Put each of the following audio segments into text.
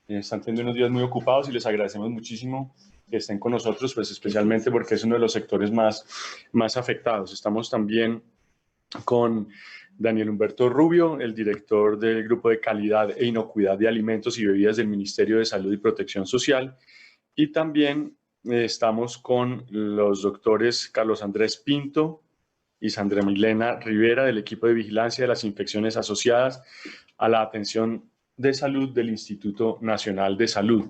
Están teniendo unos días muy ocupados y les agradecemos muchísimo que estén con nosotros, pues especialmente porque es uno de los sectores más afectados. Estamos también con Daniel Humberto Rubio, el director del Grupo de Calidad e Inocuidad de Alimentos y Bebidas del Ministerio de Salud y Protección Social. Y también estamos con los doctores Carlos Andrés Pinto y Sandra Milena Rivera del equipo de vigilancia de las infecciones asociadas a la atención de salud del Instituto Nacional de Salud.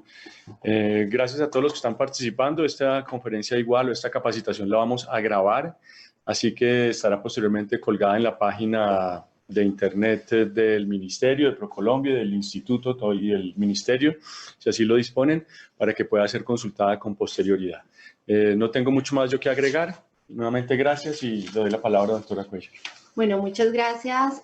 Gracias a todos los que están participando. Esta conferencia igual o esta capacitación la vamos a grabar, así que estará posteriormente colgada en la página de internet del Ministerio, de ProColombia, del Instituto y del Ministerio, si así lo disponen, para que pueda ser consultada con posterioridad. No tengo mucho más yo que agregar. Nuevamente gracias y le doy la palabra a la doctora Cuellar. Bueno, muchas gracias.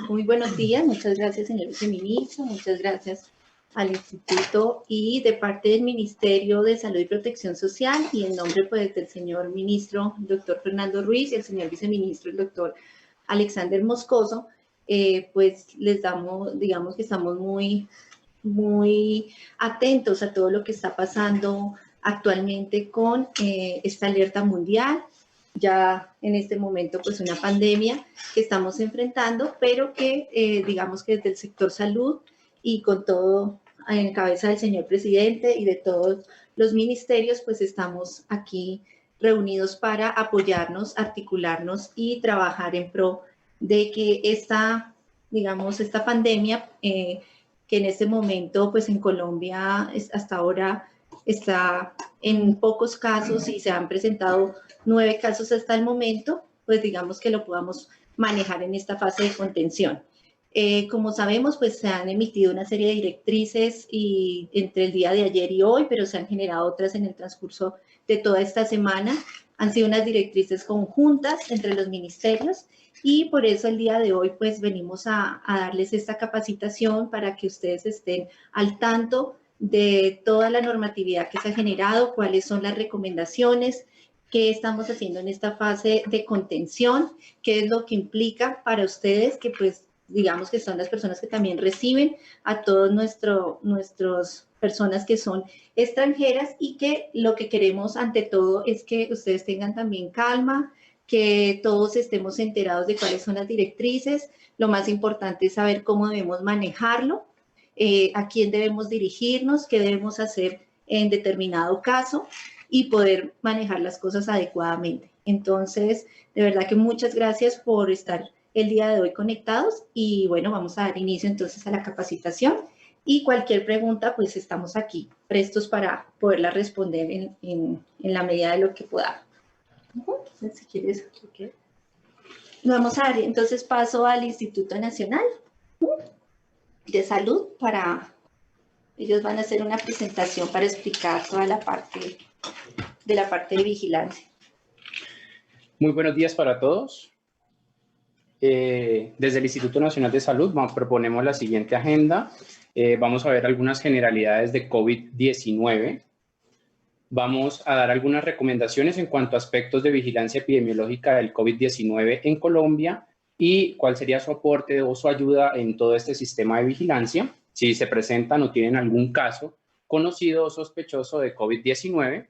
Muy buenos días. Muchas gracias, señor viceministro. Muchas gracias al Instituto y de parte del Ministerio de Salud y Protección Social y en nombre pues del señor ministro, el doctor Fernando Ruiz y el señor viceministro, el doctor Alexander Moscoso, pues les damos, digamos que estamos muy atentos a todo lo que está pasando actualmente con esta alerta mundial. Ya en este momento pues una pandemia que estamos enfrentando, pero que digamos que desde el sector salud y con todo en cabeza del señor presidente y de todos los ministerios, pues estamos aquí reunidos para apoyarnos, articularnos y trabajar en pro de que esta pandemia que en este momento pues en Colombia hasta ahora está en pocos casos y se han presentado 9 casos hasta el momento, pues digamos que lo podamos manejar en esta fase de contención. Como sabemos, pues se han emitido una serie de directrices y entre el día de ayer y hoy, pero se han generado otras en el transcurso de toda esta semana. Han sido unas directrices conjuntas entre los ministerios y por eso el día de hoy pues venimos a darles esta capacitación para que ustedes estén al tanto de toda la normatividad que se ha generado, cuáles son las recomendaciones, qué estamos haciendo en esta fase de contención, qué es lo que implica para ustedes, que pues digamos que son las personas que también reciben a todos nuestras personas que son extranjeras y que lo que queremos ante todo es que ustedes tengan también calma, que todos estemos enterados de cuáles son las directrices. Lo más importante es saber cómo debemos manejarlo, a quién debemos dirigirnos, qué debemos hacer en determinado caso y poder manejar las cosas adecuadamente. Entonces, de verdad que muchas gracias por estar el día de hoy conectados y bueno, vamos a dar inicio entonces a la capacitación y cualquier pregunta pues estamos aquí prestos para poderla responder en la medida de lo que podamos. Si quieres, okay. Vamos a dar entonces paso al Instituto Nacional de Salud ellos van a hacer una presentación para explicar toda la parte de vigilancia. Muy buenos días para todos. Desde el Instituto Nacional de Salud proponemos la siguiente agenda. Vamos a ver algunas generalidades de COVID-19. Vamos a dar algunas recomendaciones en cuanto a aspectos de vigilancia epidemiológica del COVID-19 en Colombia y cuál sería su aporte o su ayuda en todo este sistema de vigilancia. Si se presentan o tienen algún caso conocido o sospechoso de COVID-19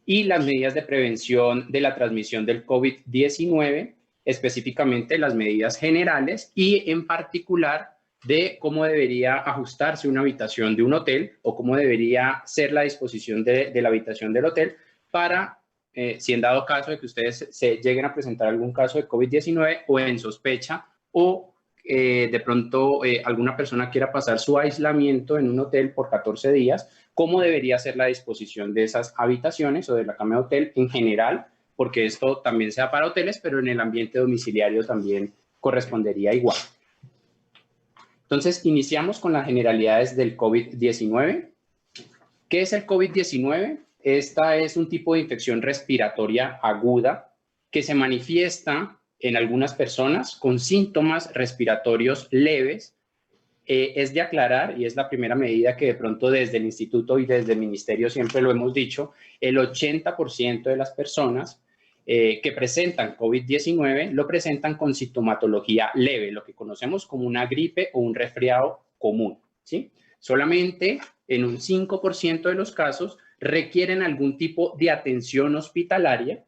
y las medidas de prevención de la transmisión del COVID-19, específicamente las medidas generales y en particular de cómo debería ajustarse una habitación de un hotel o cómo debería ser la disposición de la habitación del hotel para, si en dado caso de que ustedes se lleguen a presentar algún caso de COVID-19 o en sospecha o de pronto alguna persona quiera pasar su aislamiento en un hotel por 14 días, cómo debería ser la disposición de esas habitaciones o de la cama de hotel en general, porque esto también sea para hoteles, pero en el ambiente domiciliario también correspondería igual. Entonces, iniciamos con las generalidades del COVID-19. ¿Qué es el COVID-19? Esta es un tipo de infección respiratoria aguda que se manifiesta en algunas personas con síntomas respiratorios leves. Es de aclarar, y es la primera medida que de pronto desde el instituto y desde el ministerio siempre lo hemos dicho, el 80% de las personas que presentan COVID-19 lo presentan con sintomatología leve, lo que conocemos como una gripe o un resfriado común, ¿sí? Solamente en un 5% de los casos requieren algún tipo de atención hospitalaria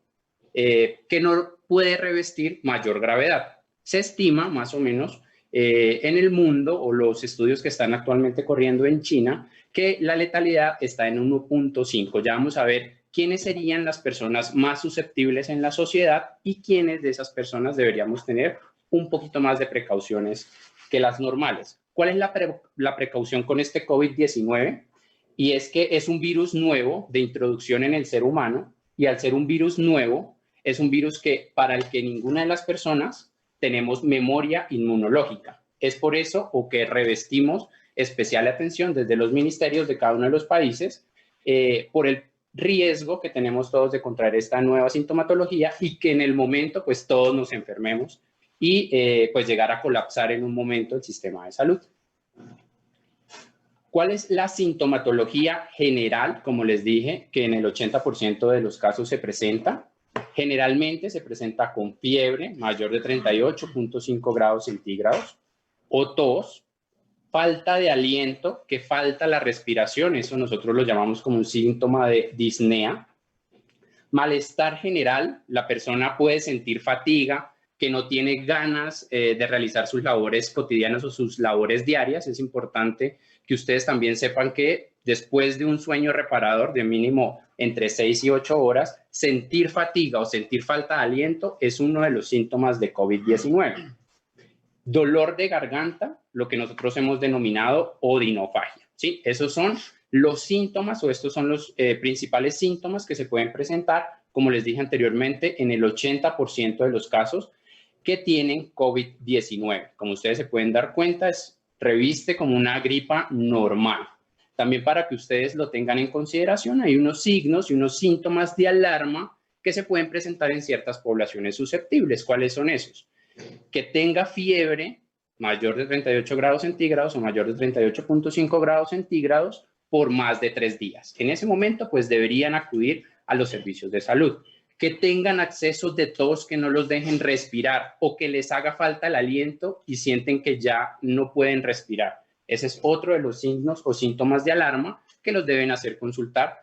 que no puede revestir mayor gravedad. Se estima más o menos en el mundo, o los estudios que están actualmente corriendo en China, que la letalidad está en 1.5. Ya vamos a ver quiénes serían las personas más susceptibles en la sociedad y quiénes de esas personas deberíamos tener un poquito más de precauciones que las normales. ¿Cuál es la precaución con este COVID-19? Y es que es un virus nuevo de introducción en el ser humano, y al ser un virus nuevo, es un virus para el que ninguna de las personas tenemos memoria inmunológica. Es por eso que revestimos especial atención desde los ministerios de cada uno de los países por el riesgo que tenemos todos de contraer esta nueva sintomatología y que en el momento pues todos nos enfermemos y pues llegar a colapsar en un momento el sistema de salud. ¿Cuál es la sintomatología general? Como les dije, que en el 80% de los casos se presenta. Generalmente se presenta con fiebre mayor de 38.5 grados centígrados o tos, falta de aliento, que falta la respiración, eso nosotros lo llamamos como un síntoma de disnea. Malestar general, la persona puede sentir fatiga, que no tiene ganas de realizar sus labores cotidianas o sus labores diarias. Es importante que ustedes también sepan que después de un sueño reparador de mínimo entre 6 y 8 horas, sentir fatiga o sentir falta de aliento es uno de los síntomas de COVID-19. Dolor de garganta, lo que nosotros hemos denominado odinofagia, ¿sí? Esos son los síntomas, o estos son los principales síntomas que se pueden presentar, como les dije anteriormente, en el 80% de los casos que tienen COVID-19. Como ustedes se pueden dar cuenta, reviste como una gripa normal. También, para que ustedes lo tengan en consideración, hay unos signos y unos síntomas de alarma que se pueden presentar en ciertas poblaciones susceptibles. ¿Cuáles son esos? Que tenga fiebre mayor de 38 grados centígrados o mayor de 38.5 grados centígrados por más de 3 días. En ese momento, pues deberían acudir a los servicios de salud. Que tengan accesos de tos que no los dejen respirar o que les haga falta el aliento y sienten que ya no pueden respirar. Ese es otro de los signos o síntomas de alarma que los deben hacer consultar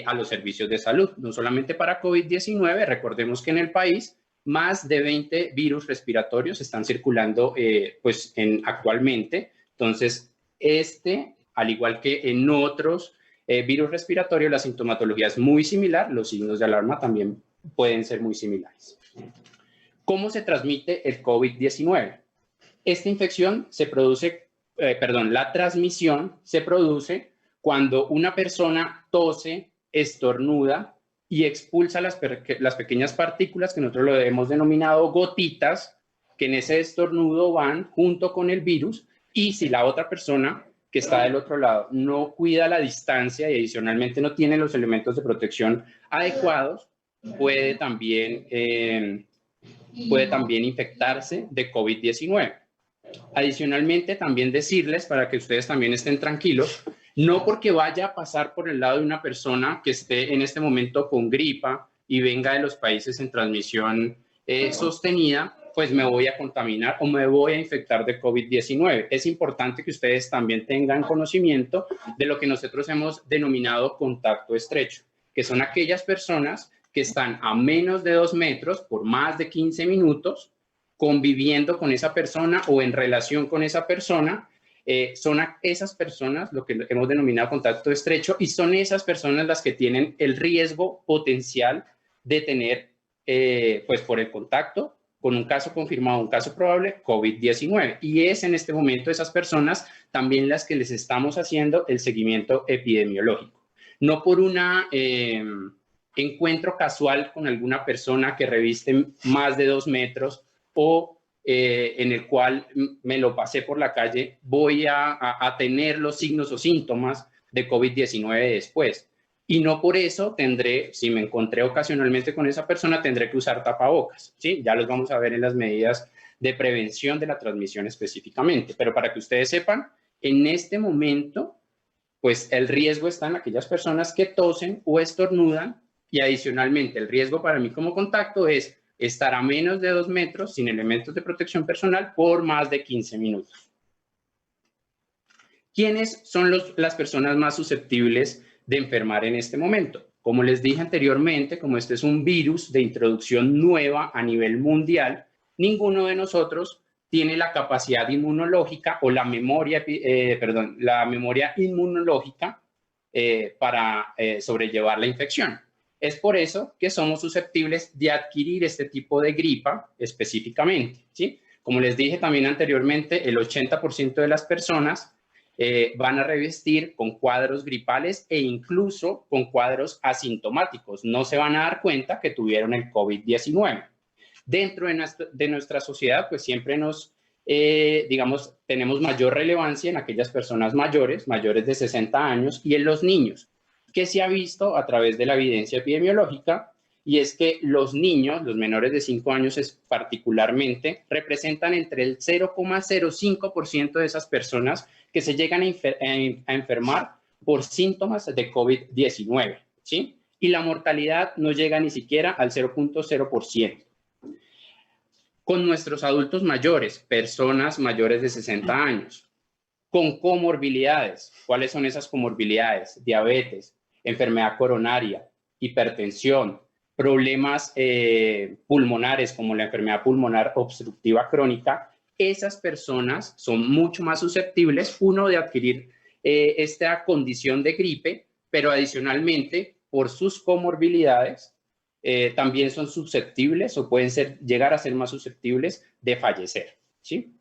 a los servicios de salud. No solamente para COVID-19, recordemos que en el país más de 20 virus respiratorios están circulando actualmente. Entonces, al igual que en otros virus respiratorios, la sintomatología es muy similar, los signos de alarma también pueden ser muy similares. ¿Cómo se transmite el COVID-19? Esta infección se produce, la transmisión se produce cuando una persona tose, estornuda y expulsa las pequeñas partículas que nosotros lo hemos denominado gotitas, que en ese estornudo van junto con el virus, y si la otra persona que está del otro lado no cuida la distancia y adicionalmente no tiene los elementos de protección adecuados, puede también infectarse de COVID-19. Adicionalmente, también decirles, para que ustedes también estén tranquilos, no porque vaya a pasar por el lado de una persona que esté en este momento con gripa y venga de los países en transmisión sostenida, pues me voy a contaminar o me voy a infectar de COVID-19. Es importante que ustedes también tengan conocimiento de lo que nosotros hemos denominado contacto estrecho, que son aquellas personas que están a menos de 2 metros por más de 15 conviviendo con esa persona o en relación con esa persona. Son esas personas lo que hemos denominado contacto estrecho, y son esas personas las que tienen el riesgo potencial de tener, por el contacto con un caso confirmado, un caso probable, COVID-19. Y es en este momento esas personas también las que les estamos haciendo el seguimiento epidemiológico. No por un encuentro casual con alguna persona que reviste más de 2 metros o en el cual me lo pasé por la calle, voy a tener los signos o síntomas de COVID-19 después. Y no por eso tendré, si me encontré ocasionalmente con esa persona, tendré que usar tapabocas, ¿sí? Ya los vamos a ver en las medidas de prevención de la transmisión específicamente. Pero para que ustedes sepan, en este momento, pues el riesgo está en aquellas personas que tosen o estornudan, y adicionalmente el riesgo para mí como contacto es estar a menos de 2 metros sin elementos de protección personal por más de 15 minutos. ¿Quiénes son las personas más susceptibles de enfermar en este momento? Como les dije anteriormente, como este es un virus de introducción nueva a nivel mundial, ninguno de nosotros tiene la capacidad inmunológica o la memoria inmunológica para sobrellevar la infección. Es por eso que somos susceptibles de adquirir este tipo de gripa específicamente, ¿sí? Como les dije también anteriormente, el 80% de las personas van a revestir con cuadros gripales e incluso con cuadros asintomáticos. No se van a dar cuenta que tuvieron el COVID-19. Dentro de nuestra sociedad, pues siempre tenemos mayor relevancia en aquellas personas mayores de 60 años y en los niños, que se ha visto a través de la evidencia epidemiológica, y es que los niños, los menores de 5 años particularmente, representan entre el 0,05% de esas personas que se llegan a enfermar por síntomas de COVID-19, ¿sí? Y la mortalidad no llega ni siquiera al 0,0%. Con nuestros adultos mayores, personas mayores de 60 años, con comorbilidades. ¿Cuáles son esas comorbilidades? Diabetes, enfermedad coronaria, hipertensión, problemas pulmonares como la enfermedad pulmonar obstructiva crónica. Esas personas son mucho más susceptibles, uno, de adquirir esta condición de gripe, pero adicionalmente, por sus comorbilidades, también son susceptibles o pueden llegar a ser más susceptibles de fallecer, ¿sí?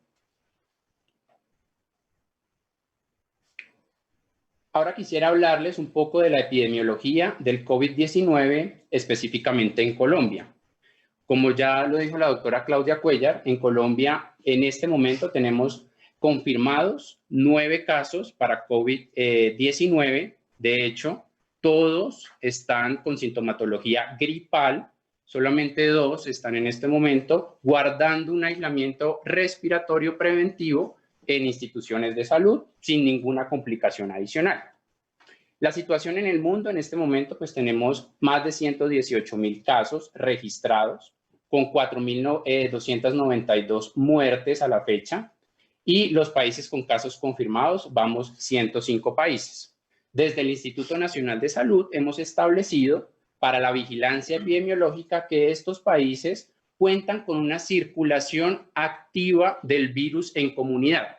Ahora quisiera hablarles un poco de la epidemiología del COVID-19, específicamente en Colombia. Como ya lo dijo la doctora Claudia Cuellar, en Colombia en este momento tenemos confirmados 9 casos para COVID-19. De hecho, todos están con sintomatología gripal, solamente 2 están en este momento guardando un aislamiento respiratorio preventivo en instituciones de salud sin ninguna complicación adicional. La situación en el mundo en este momento, pues tenemos más de 118.000 casos registrados, con 4.292 muertes a la fecha, y los países con casos confirmados, vamos 105 países. Desde el Instituto Nacional de Salud hemos establecido para la vigilancia epidemiológica que estos países cuentan con una circulación activa del virus en comunidad.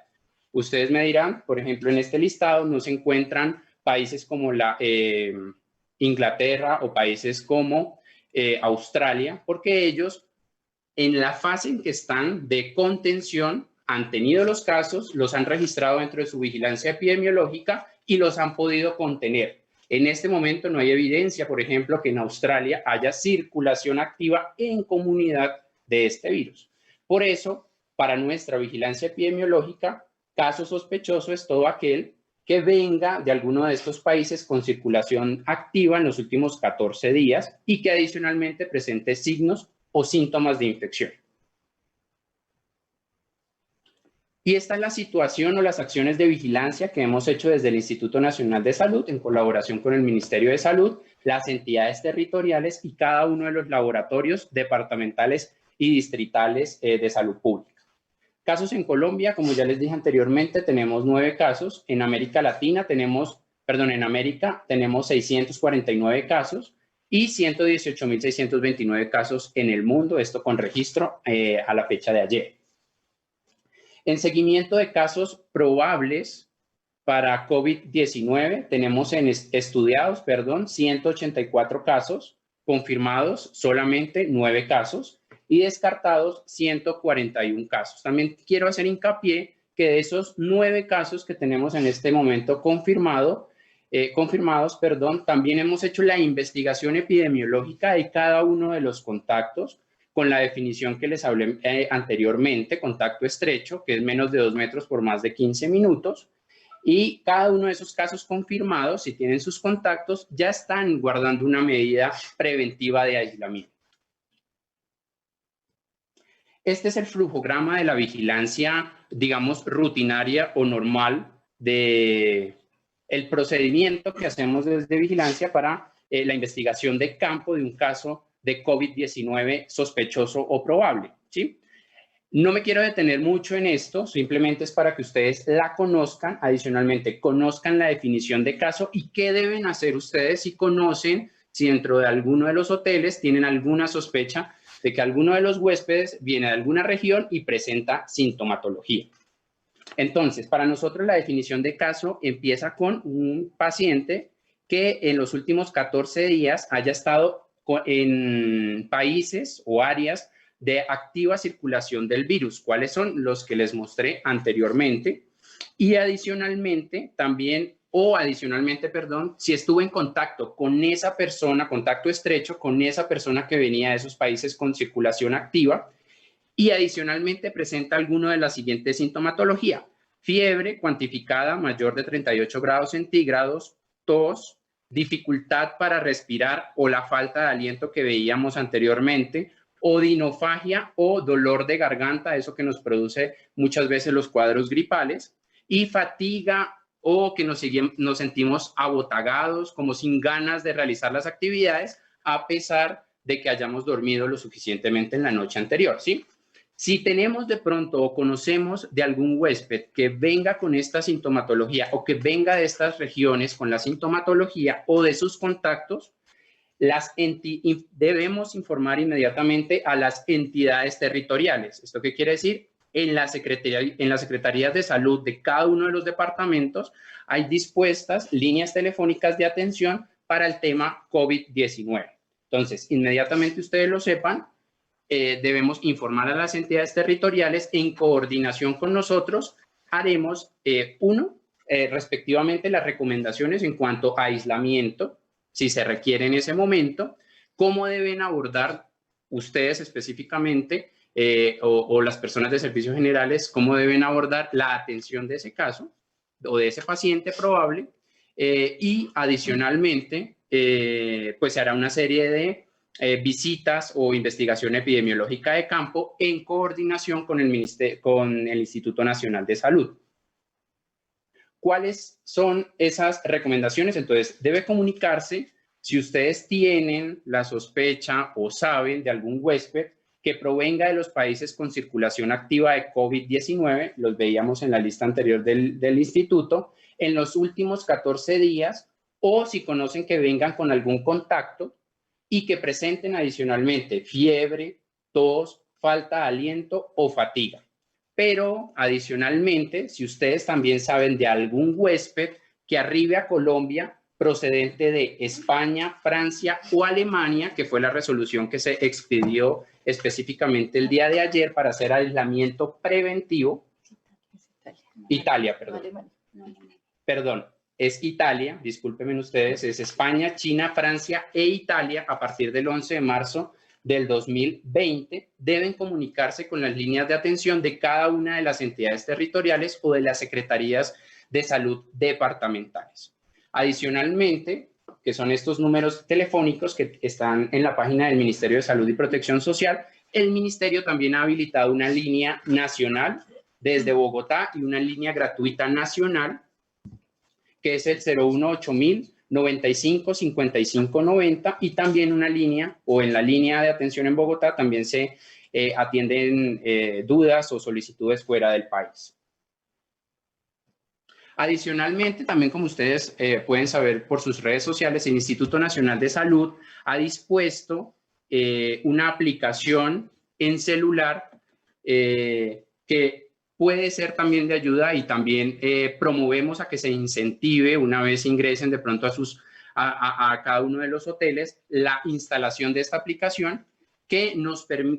Ustedes me dirán, por ejemplo, en este listado no se encuentran países como Inglaterra o países como Australia, porque ellos en la fase en que están de contención han tenido los casos, los han registrado dentro de su vigilancia epidemiológica y los han podido contener. En este momento no hay evidencia, por ejemplo, que en Australia haya circulación activa en comunidad de este virus. Por eso, para nuestra vigilancia epidemiológica, caso sospechoso es todo aquel que venga de alguno de estos países con circulación activa en los últimos 14 días y que adicionalmente presente signos o síntomas de infección. Y esta es la situación o las acciones de vigilancia que hemos hecho desde el Instituto Nacional de Salud en colaboración con el Ministerio de Salud, las entidades territoriales y cada uno de los laboratorios departamentales y distritales de salud pública. Casos en Colombia, como ya les dije anteriormente, tenemos 9 casos. En América tenemos 649 casos y 118.629 casos en el mundo, esto con registro a la fecha de ayer. En seguimiento de casos probables para COVID-19, tenemos estudiados 184 casos, confirmados solamente 9 casos y descartados 141 casos. También quiero hacer hincapié que de esos 9 casos que tenemos en este momento confirmados, también hemos hecho la investigación epidemiológica de cada uno de los contactos con la definición que les hablé anteriormente, contacto estrecho, que es menos de 2 metros por más de 15 minutos. Y cada uno de esos casos confirmados, si tienen sus contactos, ya están guardando una medida preventiva de aislamiento. Este es el flujograma de la vigilancia, digamos, rutinaria o normal de el procedimiento que hacemos desde vigilancia para la investigación de campo de un caso de COVID-19 sospechoso o probable, ¿sí? No me quiero detener mucho en esto, simplemente es para que ustedes la conozcan. Adicionalmente, conozcan la definición de caso y qué deben hacer ustedes si conocen, si dentro de alguno de los hoteles tienen alguna sospecha de que alguno de los huéspedes viene de alguna región y presenta sintomatología. Entonces, para nosotros la definición de caso empieza con un paciente que en los últimos 14 días haya estado en países o áreas de activa circulación del virus, cuáles son los que les mostré anteriormente, y adicionalmente también, perdón, si estuvo en contacto con esa persona, contacto estrecho con esa persona que venía de esos países con circulación activa, y adicionalmente presenta alguno de la siguiente sintomatología: fiebre cuantificada mayor de 38 grados centígrados, tos, dificultad para respirar o la falta de aliento que veíamos anteriormente, odinofagia o dolor de garganta, eso que nos produce muchas veces los cuadros gripales, y fatiga o que nos sentimos abotagados, como sin ganas de realizar las actividades, a pesar de que hayamos dormido lo suficientemente en la noche anterior, ¿sí? Si tenemos de pronto o conocemos de algún huésped que venga con esta sintomatología o que venga de estas regiones con la sintomatología o de sus contactos, debemos informar inmediatamente a las entidades territoriales. ¿Esto qué quiere decir? En las secretarías de salud de cada uno de los departamentos hay dispuestas líneas telefónicas de atención para el tema COVID-19. Entonces, inmediatamente ustedes lo sepan, debemos informar a las entidades territoriales. En coordinación con nosotros haremos, respectivamente, las recomendaciones en cuanto a aislamiento, si se requiere en ese momento, cómo deben abordar ustedes específicamente o las personas de servicios generales, cómo deben abordar la atención de ese caso o de ese paciente probable, y adicionalmente pues se hará una serie de visitas o investigación epidemiológica de campo en coordinación con el Instituto Nacional de Salud. ¿Cuáles son esas recomendaciones? Entonces, debe comunicarse si ustedes tienen la sospecha o saben de algún huésped que provenga de los países con circulación activa de COVID-19, los veíamos en la lista anterior del instituto, en los últimos 14 días, o si conocen que vengan con algún contacto y que presenten adicionalmente fiebre, tos, falta de aliento o fatiga. Pero adicionalmente, si ustedes también saben de algún huésped que arribe a Colombia procedente de España, Francia o Alemania, que fue la resolución que se expidió específicamente el día de ayer para hacer aislamiento preventivo. Italia, perdón. Perdón, es Italia, discúlpenme ustedes, es España, China, Francia e Italia a partir del 11 de marzo del 2020, deben comunicarse con las líneas de atención de cada una de las entidades territoriales o de las secretarías de salud departamentales. Adicionalmente, que son estos números telefónicos que están en la página del Ministerio de Salud y Protección Social, el Ministerio también ha habilitado una línea nacional desde Bogotá y una línea gratuita nacional, que es el 018.000 95 55 90, y también una línea, o en la línea de atención en Bogotá también se atienden dudas o solicitudes fuera del país. Adicionalmente, también como ustedes pueden saber por sus redes sociales, el Instituto Nacional de Salud ha dispuesto una aplicación en celular que puede ser también de ayuda, y también promovemos a que se incentive, una vez ingresen de pronto a cada uno de los hoteles, la instalación de esta aplicación que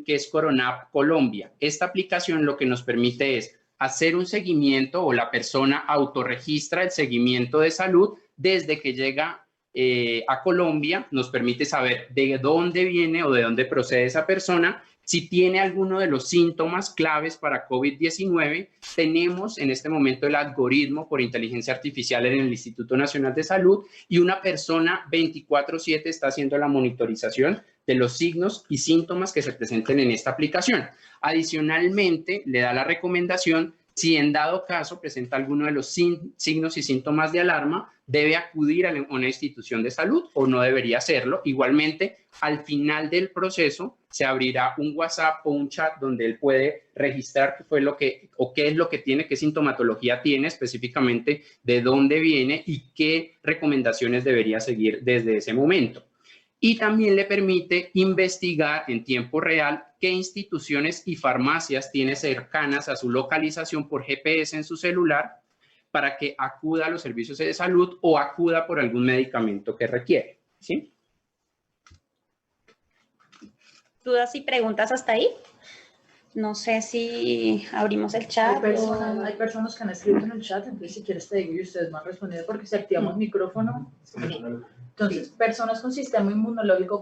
es Coronap Colombia. Esta aplicación lo que nos permite es hacer un seguimiento, o la persona autorregistra el seguimiento de salud desde que llega a Colombia, nos permite saber de dónde viene o de dónde procede esa persona. Si tiene alguno de los síntomas claves para COVID-19, tenemos en este momento el algoritmo por inteligencia artificial en el Instituto Nacional de Salud, y una persona 24/7 está haciendo la monitorización de los signos y síntomas que se presenten en esta aplicación. Adicionalmente, le da la recomendación Si en dado caso presenta alguno de los signos y síntomas de alarma, debe acudir a una institución de salud o no debería hacerlo. Igualmente, al final del proceso se abrirá un WhatsApp o un chat donde él puede registrar qué fue lo que o qué es lo que tiene, qué sintomatología tiene específicamente, de dónde viene y qué recomendaciones debería seguir desde ese momento. Y también le permite investigar en tiempo real qué instituciones y farmacias tiene cercanas a su localización por GPS en su celular para que acuda a los servicios de salud o acuda por algún medicamento que requiere, ¿sí? ¿Dudas y preguntas hasta ahí? No sé si abrimos el chat. Hay personas que han escrito en el chat, entonces si quieres te digo y ustedes van a responder porque si activamos micrófono. Entonces, personas con sistema inmunológico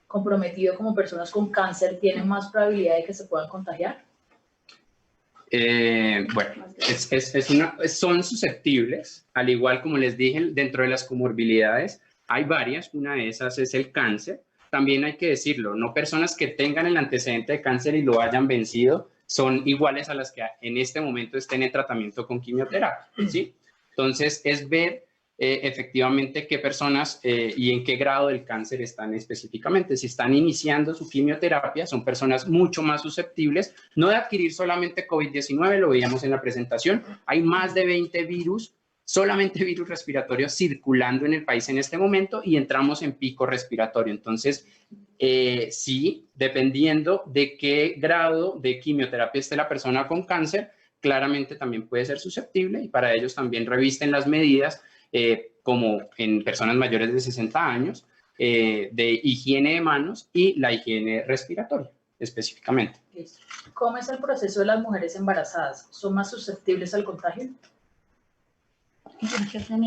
comprometido como personas con cáncer tienen más probabilidad de que se puedan contagiar. Bueno, son susceptibles, al igual como les dije, dentro de las comorbilidades hay varias, una de esas es el cáncer. También hay que decirlo, no personas que tengan el antecedente de cáncer y lo hayan vencido son iguales a las que en este momento estén en tratamiento con quimioterapia, ¿sí? Entonces, es ver efectivamente qué personas y en qué grado del cáncer están específicamente. Si están iniciando su quimioterapia, son personas mucho más susceptibles, no de adquirir solamente COVID-19, lo veíamos en la presentación, hay más de 20 virus, solamente virus respiratorios circulando en el país en este momento y entramos en pico respiratorio. Entonces, sí, dependiendo de qué grado de quimioterapia esté la persona con cáncer, claramente también puede ser susceptible y para ellos también revisten las medidas como en personas mayores de 60 años de higiene de manos y la higiene respiratoria específicamente. ¿Cómo es el proceso de las mujeres embarazadas? ¿Son más susceptibles al contagio?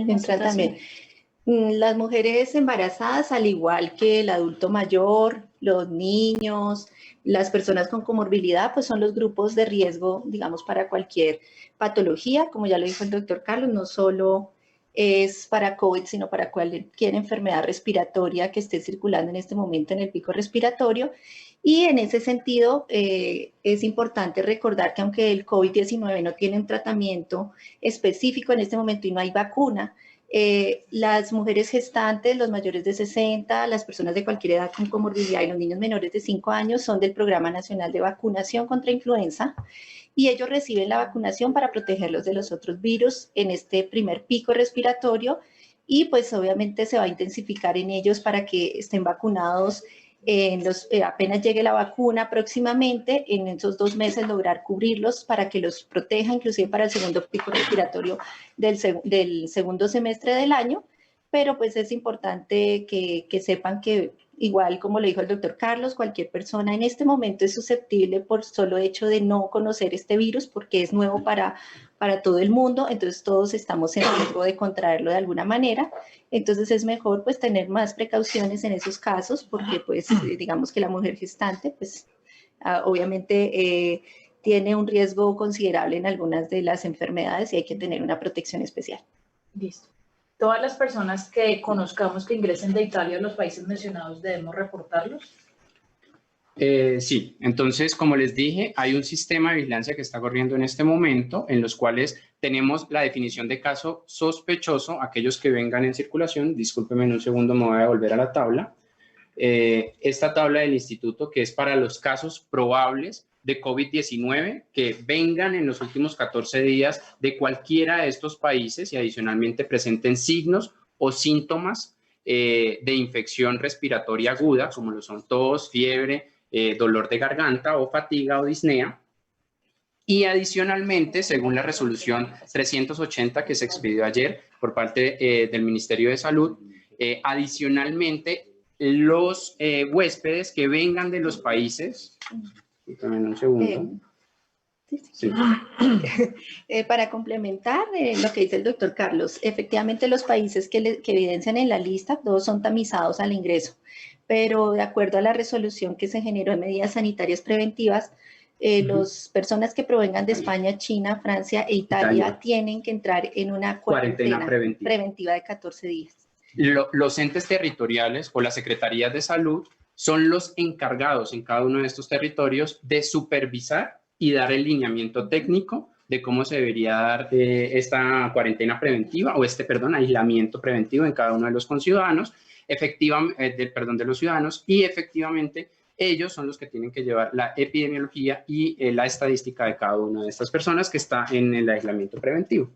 Entra también. Las mujeres embarazadas, al igual que el adulto mayor, los niños, las personas con comorbilidad, pues son los grupos de riesgo, digamos, para cualquier patología. Como ya lo dijo el doctor Carlos, no solo es para COVID, sino para cualquier enfermedad respiratoria que esté circulando en este momento en el pico respiratorio. Y en ese sentido, es importante recordar que aunque el COVID-19 no tiene un tratamiento específico en este momento y no hay vacuna, las mujeres gestantes, los mayores de 60, las personas de cualquier edad con comorbilidad y los niños menores de 5 años son del Programa Nacional de Vacunación contra Influenza y ellos reciben la vacunación para protegerlos de los otros virus en este primer pico respiratorio y pues obviamente se va a intensificar en ellos para que estén vacunados apenas llegue la vacuna próximamente, en esos 2 meses lograr cubrirlos para que los proteja, inclusive para el segundo pico respiratorio del segundo semestre del año, pero pues es importante que sepan que igual como lo dijo el doctor Carlos, cualquier persona en este momento es susceptible por solo hecho de no conocer este virus porque es nuevo para todo el mundo, entonces todos estamos en riesgo de contraerlo de alguna manera, entonces es mejor pues tener más precauciones en esos casos porque pues digamos que la mujer gestante pues obviamente tiene un riesgo considerable en algunas de las enfermedades y hay que tener una protección especial. Listo. ¿Todas las personas que conozcamos que ingresen de Italia a los países mencionados debemos reportarlos? Sí, entonces, como les dije, hay un sistema de vigilancia que está corriendo en este momento, en los cuales tenemos la definición de caso sospechoso, aquellos que vengan en circulación. Discúlpenme un segundo, me voy a volver a la tabla. Esta tabla del instituto que es para los casos probables de COVID-19 que vengan en los últimos 14 días de cualquiera de estos países y adicionalmente presenten signos o síntomas de infección respiratoria aguda, como lo son tos, fiebre, dolor de garganta o fatiga o disnea. Y adicionalmente, según la resolución 380 que se expidió ayer por parte del Ministerio de Salud, adicionalmente los huéspedes que vengan de los países, también un segundo. Sí. Para complementar lo que dice el doctor Carlos, efectivamente los países que evidencian en la lista, todos son tamizados al ingreso, pero de acuerdo a la resolución que se generó en medidas sanitarias preventivas, las personas que provengan de España, China, Francia e Italia tienen que entrar en una cuarentena preventiva de 14 días. Los entes territoriales o las secretarías de salud son los encargados en cada uno de estos territorios de supervisar y dar el lineamiento técnico de cómo se debería dar esta cuarentena preventiva o aislamiento preventivo en cada uno de los conciudadanos, de los ciudadanos, y efectivamente ellos son los que tienen que llevar la epidemiología y la estadística de cada una de estas personas que está en el aislamiento preventivo.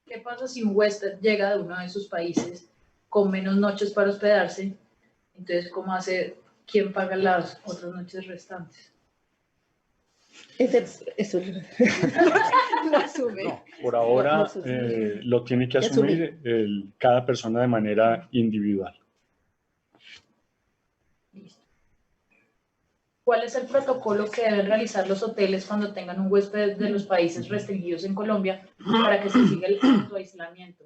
¿Qué pasa si un huésped llega de uno de esos países con menos noches para hospedarse? Entonces, ¿cómo hace? ¿Quién paga las otras noches restantes? Eso lo asume. No, por ahora No, lo tiene que asumir cada persona de manera individual. ¿Cuál es el protocolo que deben realizar los hoteles cuando tengan un huésped de los países restringidos en Colombia para que se siga el autoaislamiento?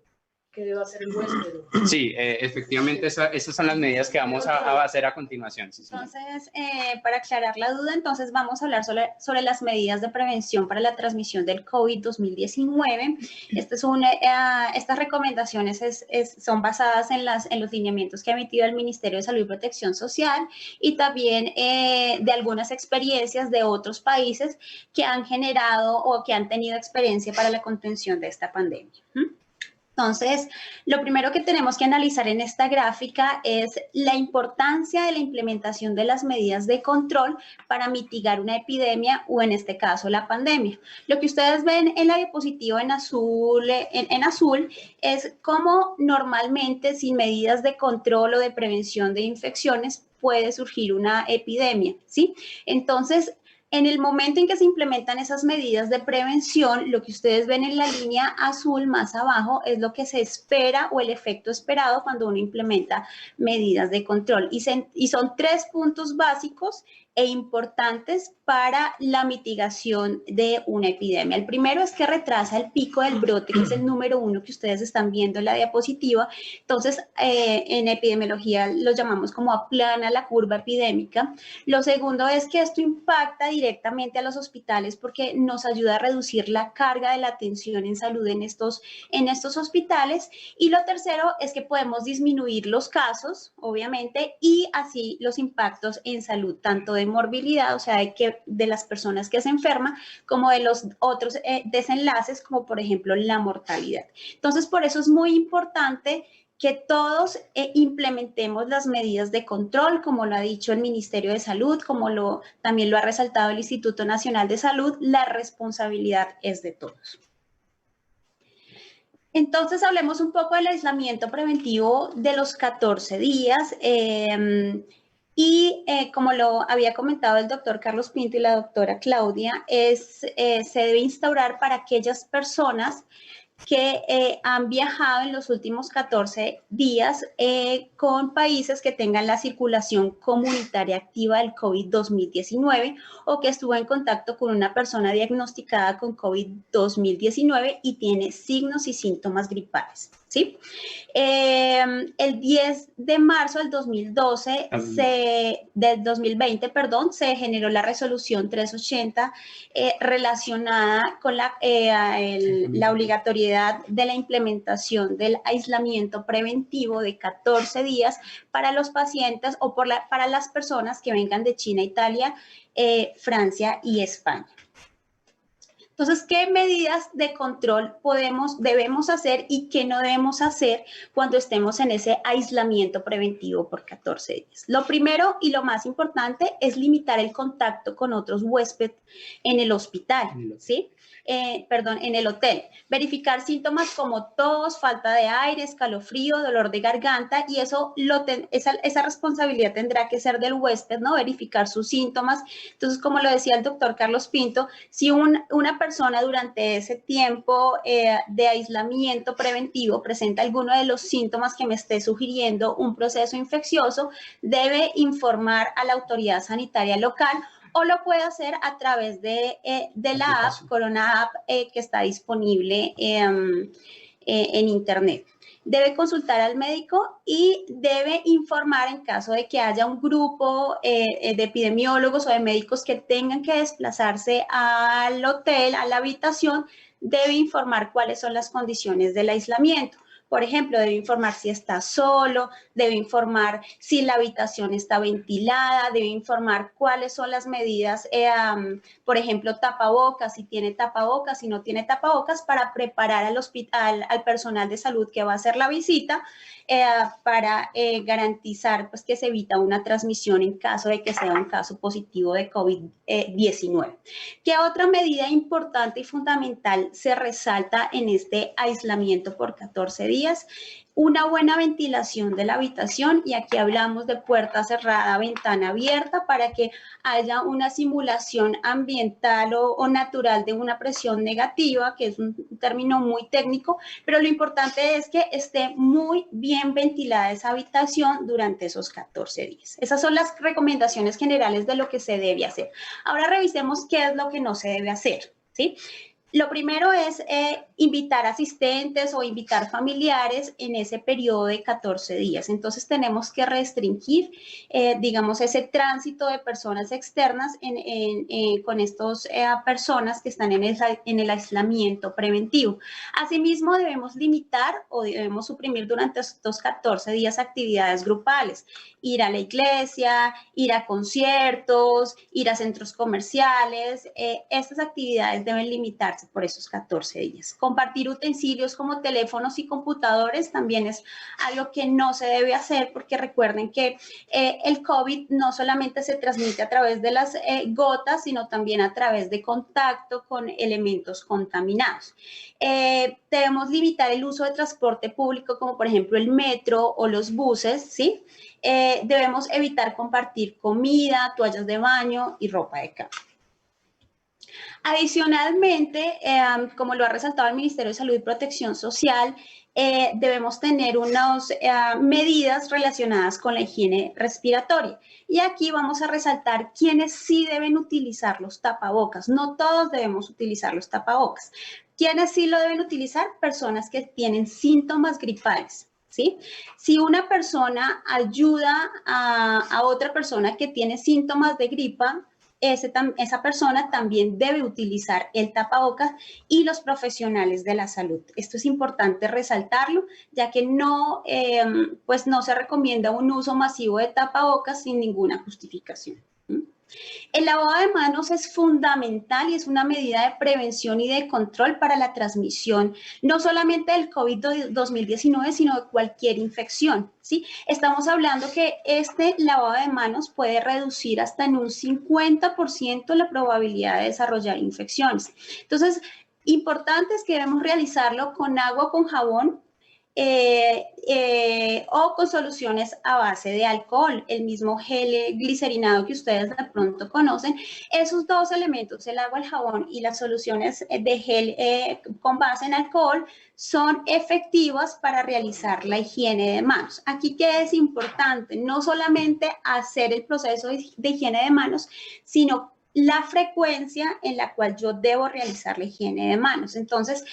¿Qué debe hacer el huésped? Sí, efectivamente, esas son las medidas que vamos a hacer a continuación. Sí, entonces, para aclarar la duda, entonces vamos a hablar sobre las medidas de prevención para la transmisión del COVID 2019. Estas recomendaciones son basadas en los lineamientos que ha emitido el Ministerio de Salud y Protección Social y también de algunas experiencias de otros países que han generado o que han tenido experiencia para la contención de esta pandemia. Entonces, lo primero que tenemos que analizar en esta gráfica es la importancia de la implementación de las medidas de control para mitigar una epidemia o, en este caso, la pandemia. Lo que ustedes ven en la diapositiva en azul es cómo normalmente, sin medidas de control o de prevención de infecciones, puede surgir una epidemia, ¿sí? Entonces, en el momento en que se implementan esas medidas de prevención, lo que ustedes ven en la línea azul más abajo es lo que se espera o el efecto esperado cuando uno implementa medidas de control. Y son 3 puntos básicos e importantes para la mitigación de una epidemia. El primero es que retrasa el pico del brote, que es el número 1 que ustedes están viendo en la diapositiva. Entonces, en epidemiología lo llamamos como aplana la curva epidémica. Lo segundo es que esto impacta directamente a los hospitales porque nos ayuda a reducir la carga de la atención en salud en estos hospitales. Y lo tercero es que podemos disminuir los casos, obviamente, y así los impactos en salud, tanto de morbilidad, o sea, de las personas que se enferman, como de los otros desenlaces, como por ejemplo la mortalidad. Entonces, por eso es muy importante que todos implementemos las medidas de control, como lo ha dicho el Ministerio de Salud, como también lo ha resaltado el Instituto Nacional de Salud, la responsabilidad es de todos. Entonces, hablemos un poco del aislamiento preventivo de los 14 días. Como lo había comentado el doctor Carlos Pinto y la doctora Claudia, se debe instaurar para aquellas personas que han viajado en los últimos 14 días con países que tengan la circulación comunitaria activa del COVID-2019 o que estuvo en contacto con una persona diagnosticada con COVID-2019 y tiene signos y síntomas gripales, ¿sí? El 10 de marzo del 2020, se generó la resolución 380 relacionada con la obligatoriedad de la implementación del aislamiento preventivo de 14 días para los pacientes o para las personas que vengan de China, Italia, Francia y España. Entonces, ¿qué medidas de control debemos hacer y qué no debemos hacer cuando estemos en ese aislamiento preventivo por 14 días? Lo primero y lo más importante es limitar el contacto con otros huéspedes en el hospital, ¿sí? En el hotel. Verificar síntomas como tos, falta de aire, escalofrío, dolor de garganta, y esa responsabilidad tendrá que ser del huésped, ¿no? Verificar sus síntomas. Entonces, como lo decía el doctor Carlos Pinto, si una persona durante ese tiempo de aislamiento preventivo presenta alguno de los síntomas que me esté sugiriendo un proceso infeccioso, debe informar a la autoridad sanitaria local o lo puede hacer a través de la app, Corona App, que está disponible en Internet. Debe consultar al médico y debe informar en caso de que haya un grupo de epidemiólogos o de médicos que tengan que desplazarse al hotel, a la habitación, debe informar cuáles son las condiciones del aislamiento. Por ejemplo, debe informar si está solo, debe informar si la habitación está ventilada, debe informar cuáles son las medidas, por ejemplo, tapabocas, si tiene tapabocas, si no tiene tapabocas, para preparar al personal de salud que va a hacer la visita para garantizar pues, que se evita una transmisión en caso de que sea un caso positivo de COVID-19. ¿Qué otra medida importante y fundamental se resalta en este aislamiento por 14 días? Una buena ventilación de la habitación, y aquí hablamos de puerta cerrada, ventana abierta, para que haya una simulación ambiental o natural de una presión negativa, que es un término muy técnico, pero lo importante es que esté muy bien ventilada esa habitación durante esos 14 días. Esas son las recomendaciones generales de lo que se debe hacer. Ahora revisemos qué es lo que no se debe hacer, ¿sí? Lo primero es invitar asistentes o invitar familiares en ese periodo de 14 días. Entonces tenemos que restringir, digamos, ese tránsito de personas externas con estas personas que están en el aislamiento preventivo. Asimismo, debemos limitar o debemos suprimir durante estos 14 días actividades grupales. Ir a la iglesia, ir a conciertos, ir a centros comerciales. Estas actividades deben limitarse por esos 14 días. Compartir utensilios como teléfonos y computadores también es algo que no se debe hacer, porque recuerden que el COVID no solamente se transmite a través de las gotas, sino también a través de contacto con elementos contaminados. Debemos limitar el uso de transporte público, como por ejemplo el metro o los buses, ¿sí? Debemos evitar compartir comida, toallas de baño y ropa de cama. Adicionalmente, como lo ha resaltado el Ministerio de Salud y Protección Social, debemos tener unas medidas relacionadas con la higiene respiratoria. Y aquí vamos a resaltar quiénes sí deben utilizar los tapabocas. No todos debemos utilizar los tapabocas. ¿Quiénes sí lo deben utilizar? Personas que tienen síntomas gripales, ¿sí? Si una persona ayuda a otra persona que tiene síntomas de gripa, esa persona también debe utilizar el tapabocas, y los profesionales de la salud. Esto es importante resaltarlo, ya que pues no se recomienda un uso masivo de tapabocas sin ninguna justificación. El lavado de manos es fundamental y es una medida de prevención y de control para la transmisión, no solamente del COVID-2019, sino de cualquier infección, ¿sí? Estamos hablando que este lavado de manos puede reducir hasta en un 50% la probabilidad de desarrollar infecciones. Entonces, importante es que debemos realizarlo con agua o con jabón, o con soluciones a base de alcohol, el mismo gel glicerinado que ustedes de pronto conocen. Esos dos elementos, el agua, el jabón y las soluciones de gel con base en alcohol, son efectivas para realizar la higiene de manos. Aquí que es importante, no solamente hacer el proceso de higiene de manos, sino la frecuencia en la cual yo debo realizar la higiene de manos. Entonces,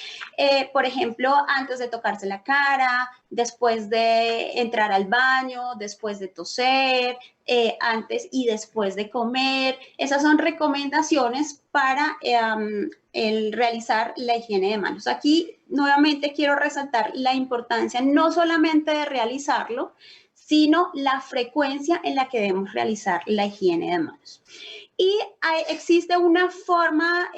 por ejemplo, antes de tocarse la cara, después de entrar al baño, después de toser, antes y después de comer. Esas son recomendaciones para el realizar la higiene de manos. Aquí, nuevamente, quiero resaltar la importancia no solamente de realizarlo, sino la frecuencia en la que debemos realizar la higiene de manos. Y existe una forma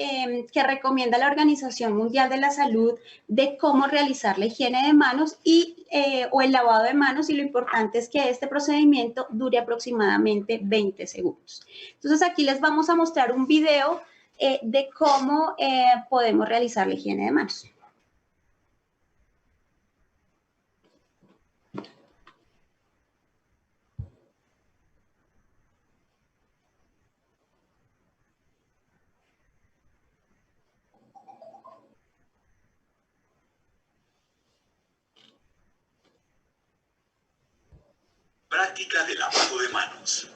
que recomienda la Organización Mundial de la Salud de cómo realizar la higiene de manos o el lavado de manos, y lo importante es que este procedimiento dure aproximadamente 20 segundos. Entonces aquí les vamos a mostrar un video de cómo podemos realizar la higiene de manos. Práctica de lavado de manos.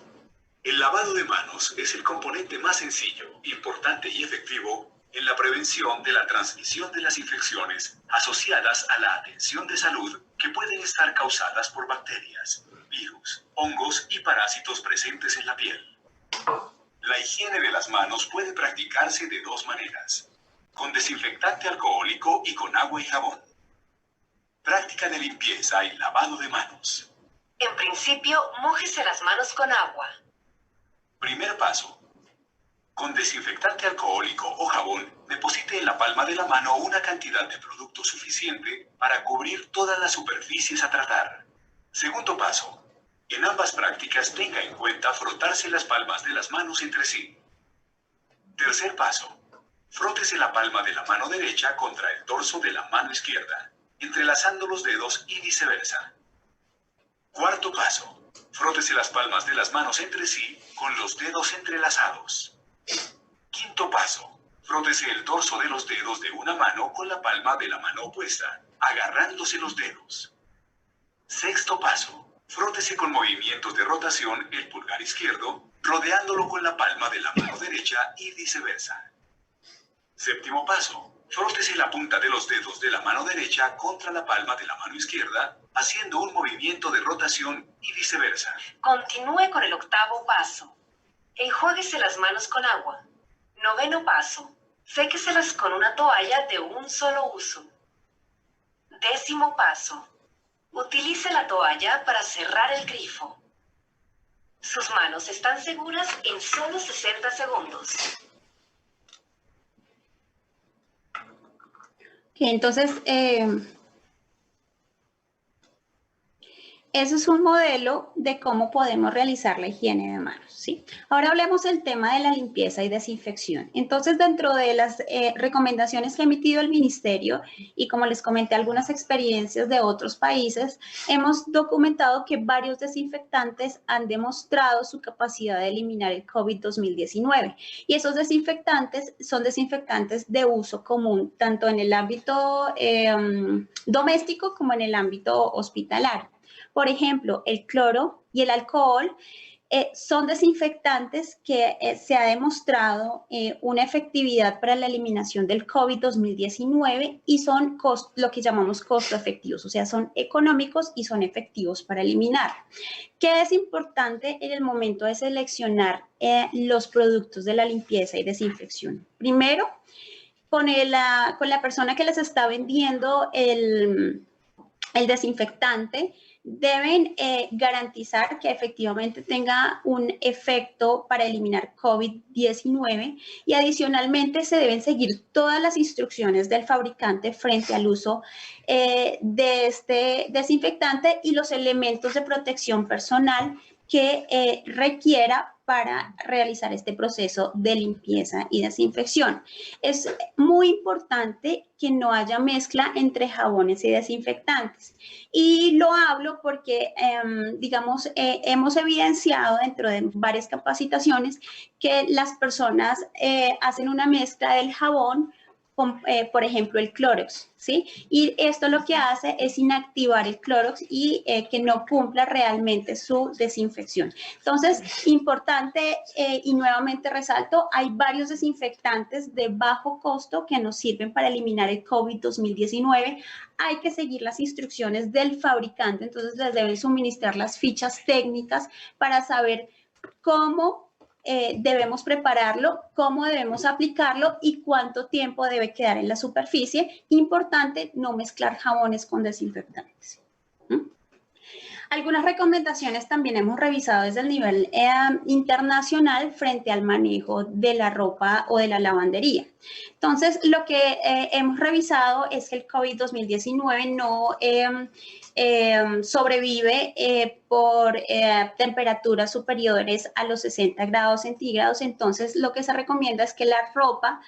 El lavado de manos es el componente más sencillo, importante y efectivo en la prevención de la transmisión de las infecciones asociadas a la atención de salud, que pueden estar causadas por bacterias, virus, hongos y parásitos presentes en la piel. La higiene de las manos puede practicarse de dos maneras: con desinfectante alcohólico y con agua y jabón. Práctica de limpieza y lavado de manos. En principio, mójese las manos con agua. Primer paso. Con desinfectante alcohólico o jabón, deposite en la palma de la mano una cantidad de producto suficiente para cubrir todas las superficies a tratar. Segundo paso. En ambas prácticas tenga en cuenta frotarse las palmas de las manos entre sí. Tercer paso. Frótese la palma de la mano derecha contra el dorso de la mano izquierda, entrelazando los dedos y viceversa. Cuarto paso. Frótese las palmas de las manos entre sí con los dedos entrelazados. Quinto paso. Frótese el dorso de los dedos de una mano con la palma de la mano opuesta, agarrándose los dedos. Sexto paso. Frótese con movimientos de rotación el pulgar izquierdo, rodeándolo con la palma de la mano derecha y viceversa. Séptimo paso. Frótese la punta de los dedos de la mano derecha contra la palma de la mano izquierda, haciendo un movimiento de rotación y viceversa. Continúe con el octavo paso. Enjuáguese las manos con agua. Noveno paso. Séqueselas con una toalla de un solo uso. Décimo paso. Utilice la toalla para cerrar el grifo. Sus manos están seguras en solo 60 segundos. Entonces, eso es un modelo de cómo podemos realizar la higiene de manos, ¿sí? Ahora hablemos del tema de la limpieza y desinfección. Entonces, dentro de las recomendaciones que ha emitido el Ministerio y como les comenté algunas experiencias de otros países, hemos documentado que varios desinfectantes han demostrado su capacidad de eliminar el COVID-2019. Y esos desinfectantes son desinfectantes de uso común, tanto en el ámbito doméstico como en el ámbito hospitalario. Por ejemplo, el cloro y el alcohol son desinfectantes que se ha demostrado una efectividad para la eliminación del COVID-2019 y son lo que llamamos costo efectivos, o sea, son económicos y son efectivos para eliminar. ¿Qué es importante en el momento de seleccionar los productos de la limpieza y desinfección? Primero, con la persona que les está vendiendo el desinfectante, deben garantizar que efectivamente tenga un efecto para eliminar COVID-19 y adicionalmente se deben seguir todas las instrucciones del fabricante frente al uso de este desinfectante y los elementos de protección personal que requiera para realizar este proceso de limpieza y desinfección. Es muy importante que no haya mezcla entre jabones y desinfectantes. Y lo hablo porque, digamos, hemos evidenciado dentro de varias capacitaciones que las personas hacen una mezcla del jabón con, por ejemplo, el Clorox, ¿sí? Y esto lo que hace es inactivar el Clorox y que no cumpla realmente su desinfección. Entonces, importante y nuevamente resalto, hay varios desinfectantes de bajo costo que nos sirven para eliminar el COVID-2019. Hay que seguir las instrucciones del fabricante, entonces les deben suministrar las fichas técnicas para saber cómo debemos prepararlo, cómo debemos aplicarlo y cuánto tiempo debe quedar en la superficie. Importante no mezclar jabones con desinfectantes. Algunas recomendaciones también hemos revisado desde el nivel internacional frente al manejo de la ropa o de la lavandería. Entonces, lo que hemos revisado es que el COVID-2019 no sobrevive por temperaturas superiores a los 60 grados centígrados. Entonces, lo que se recomienda es que la ropa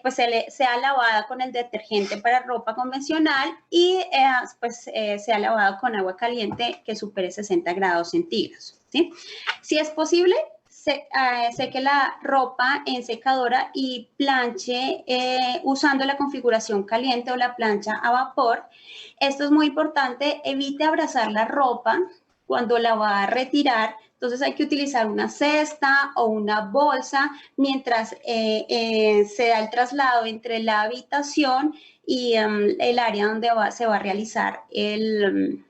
pues sea lavada con el detergente para ropa convencional y sea lavada con agua caliente que supere 60 grados centígrados, ¿sí? Si es posible, seque la ropa en secadora y planche usando la configuración caliente o la plancha a vapor. Esto es muy importante, evite abrazar la ropa cuando la va a retirar. Entonces hay que utilizar una cesta o una bolsa mientras se da el traslado entre la habitación y el área donde se va a realizar el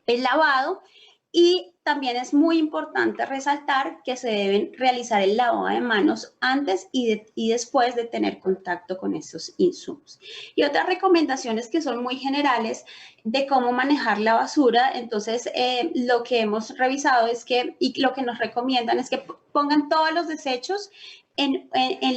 lavado. Y también es muy importante resaltar que se deben realizar el lavado de manos antes y después de tener contacto con estos insumos. Y otras recomendaciones que son muy generales de cómo manejar la basura. Entonces, lo que hemos revisado es que, y lo que nos recomiendan es que pongan todos los desechos en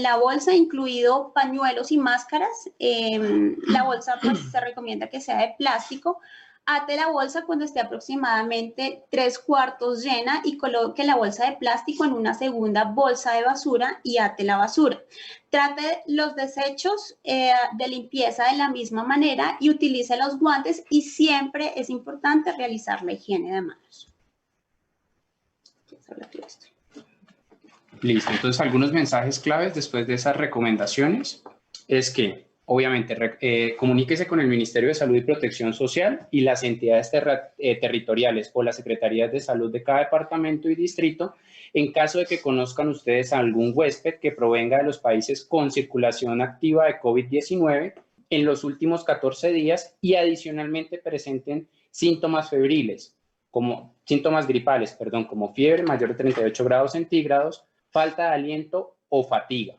la bolsa, incluido pañuelos y máscaras. La bolsa pues se recomienda que sea de plástico. Ate la bolsa cuando esté aproximadamente 3/4 llena y coloque la bolsa de plástico en una segunda bolsa de basura y ate la basura. Trate los desechos de limpieza de la misma manera y utilice los guantes, y siempre es importante realizar la higiene de manos. Listo, entonces algunos mensajes claves después de esas recomendaciones es que, obviamente, comuníquese con el Ministerio de Salud y Protección Social y las entidades territoriales o las secretarías de salud de cada departamento y distrito en caso de que conozcan ustedes a algún huésped que provenga de los países con circulación activa de COVID-19 en los últimos 14 días y adicionalmente presenten síntomas febriles, síntomas gripales, como fiebre mayor de 38 grados centígrados, falta de aliento o fatiga.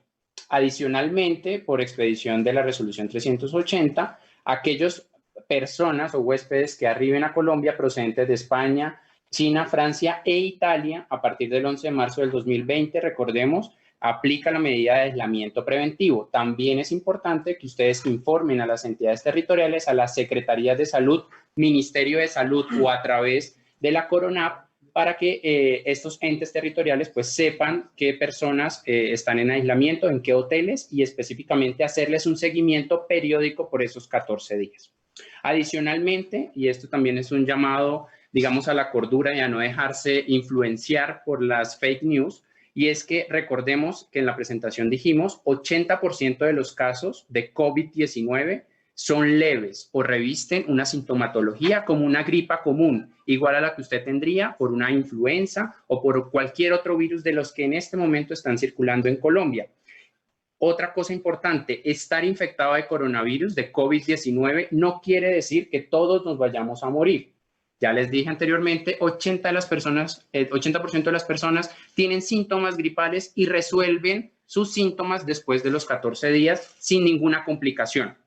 Adicionalmente, por expedición de la resolución 380, aquellas personas o huéspedes que arriben a Colombia procedentes de España, China, Francia e Italia a partir del 11 de marzo del 2020, recordemos, aplica la medida de aislamiento preventivo. También es importante que ustedes informen a las entidades territoriales, a las secretarías de salud, Ministerio de Salud o a través de la CORONAP, para que estos entes territoriales pues sepan qué personas están en aislamiento, en qué hoteles, y específicamente hacerles un seguimiento periódico por esos 14 días. Adicionalmente, y esto también es un llamado, digamos, a la cordura y a no dejarse influenciar por las fake news, y es que recordemos que en la presentación dijimos 80% de los casos de COVID-19 son leves o revisten una sintomatología como una gripa común, igual a la que usted tendría por una influenza o por cualquier otro virus de los que en este momento están circulando en Colombia. Otra cosa importante, estar infectado de coronavirus, de COVID-19, no quiere decir que todos nos vayamos a morir. Ya les dije anteriormente, 80% de las personas tienen síntomas gripales y resuelven sus síntomas después de los 14 días sin ninguna complicación.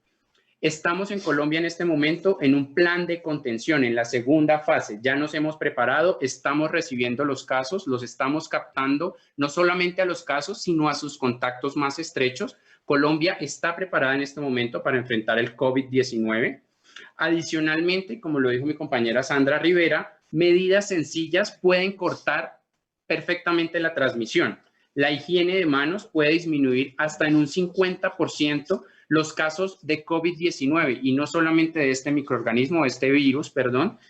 Estamos en Colombia en este momento en un plan de contención, en la segunda fase. Ya nos hemos preparado, estamos recibiendo los casos, los estamos captando, no solamente a los casos, sino a sus contactos más estrechos. Colombia está preparada en este momento para enfrentar el COVID-19. Adicionalmente, como lo dijo mi compañera Sandra Rivera, medidas sencillas pueden cortar perfectamente la transmisión. La higiene de manos puede disminuir hasta en un 50% los casos de COVID-19, y no solamente de este microorganismo, de este virus,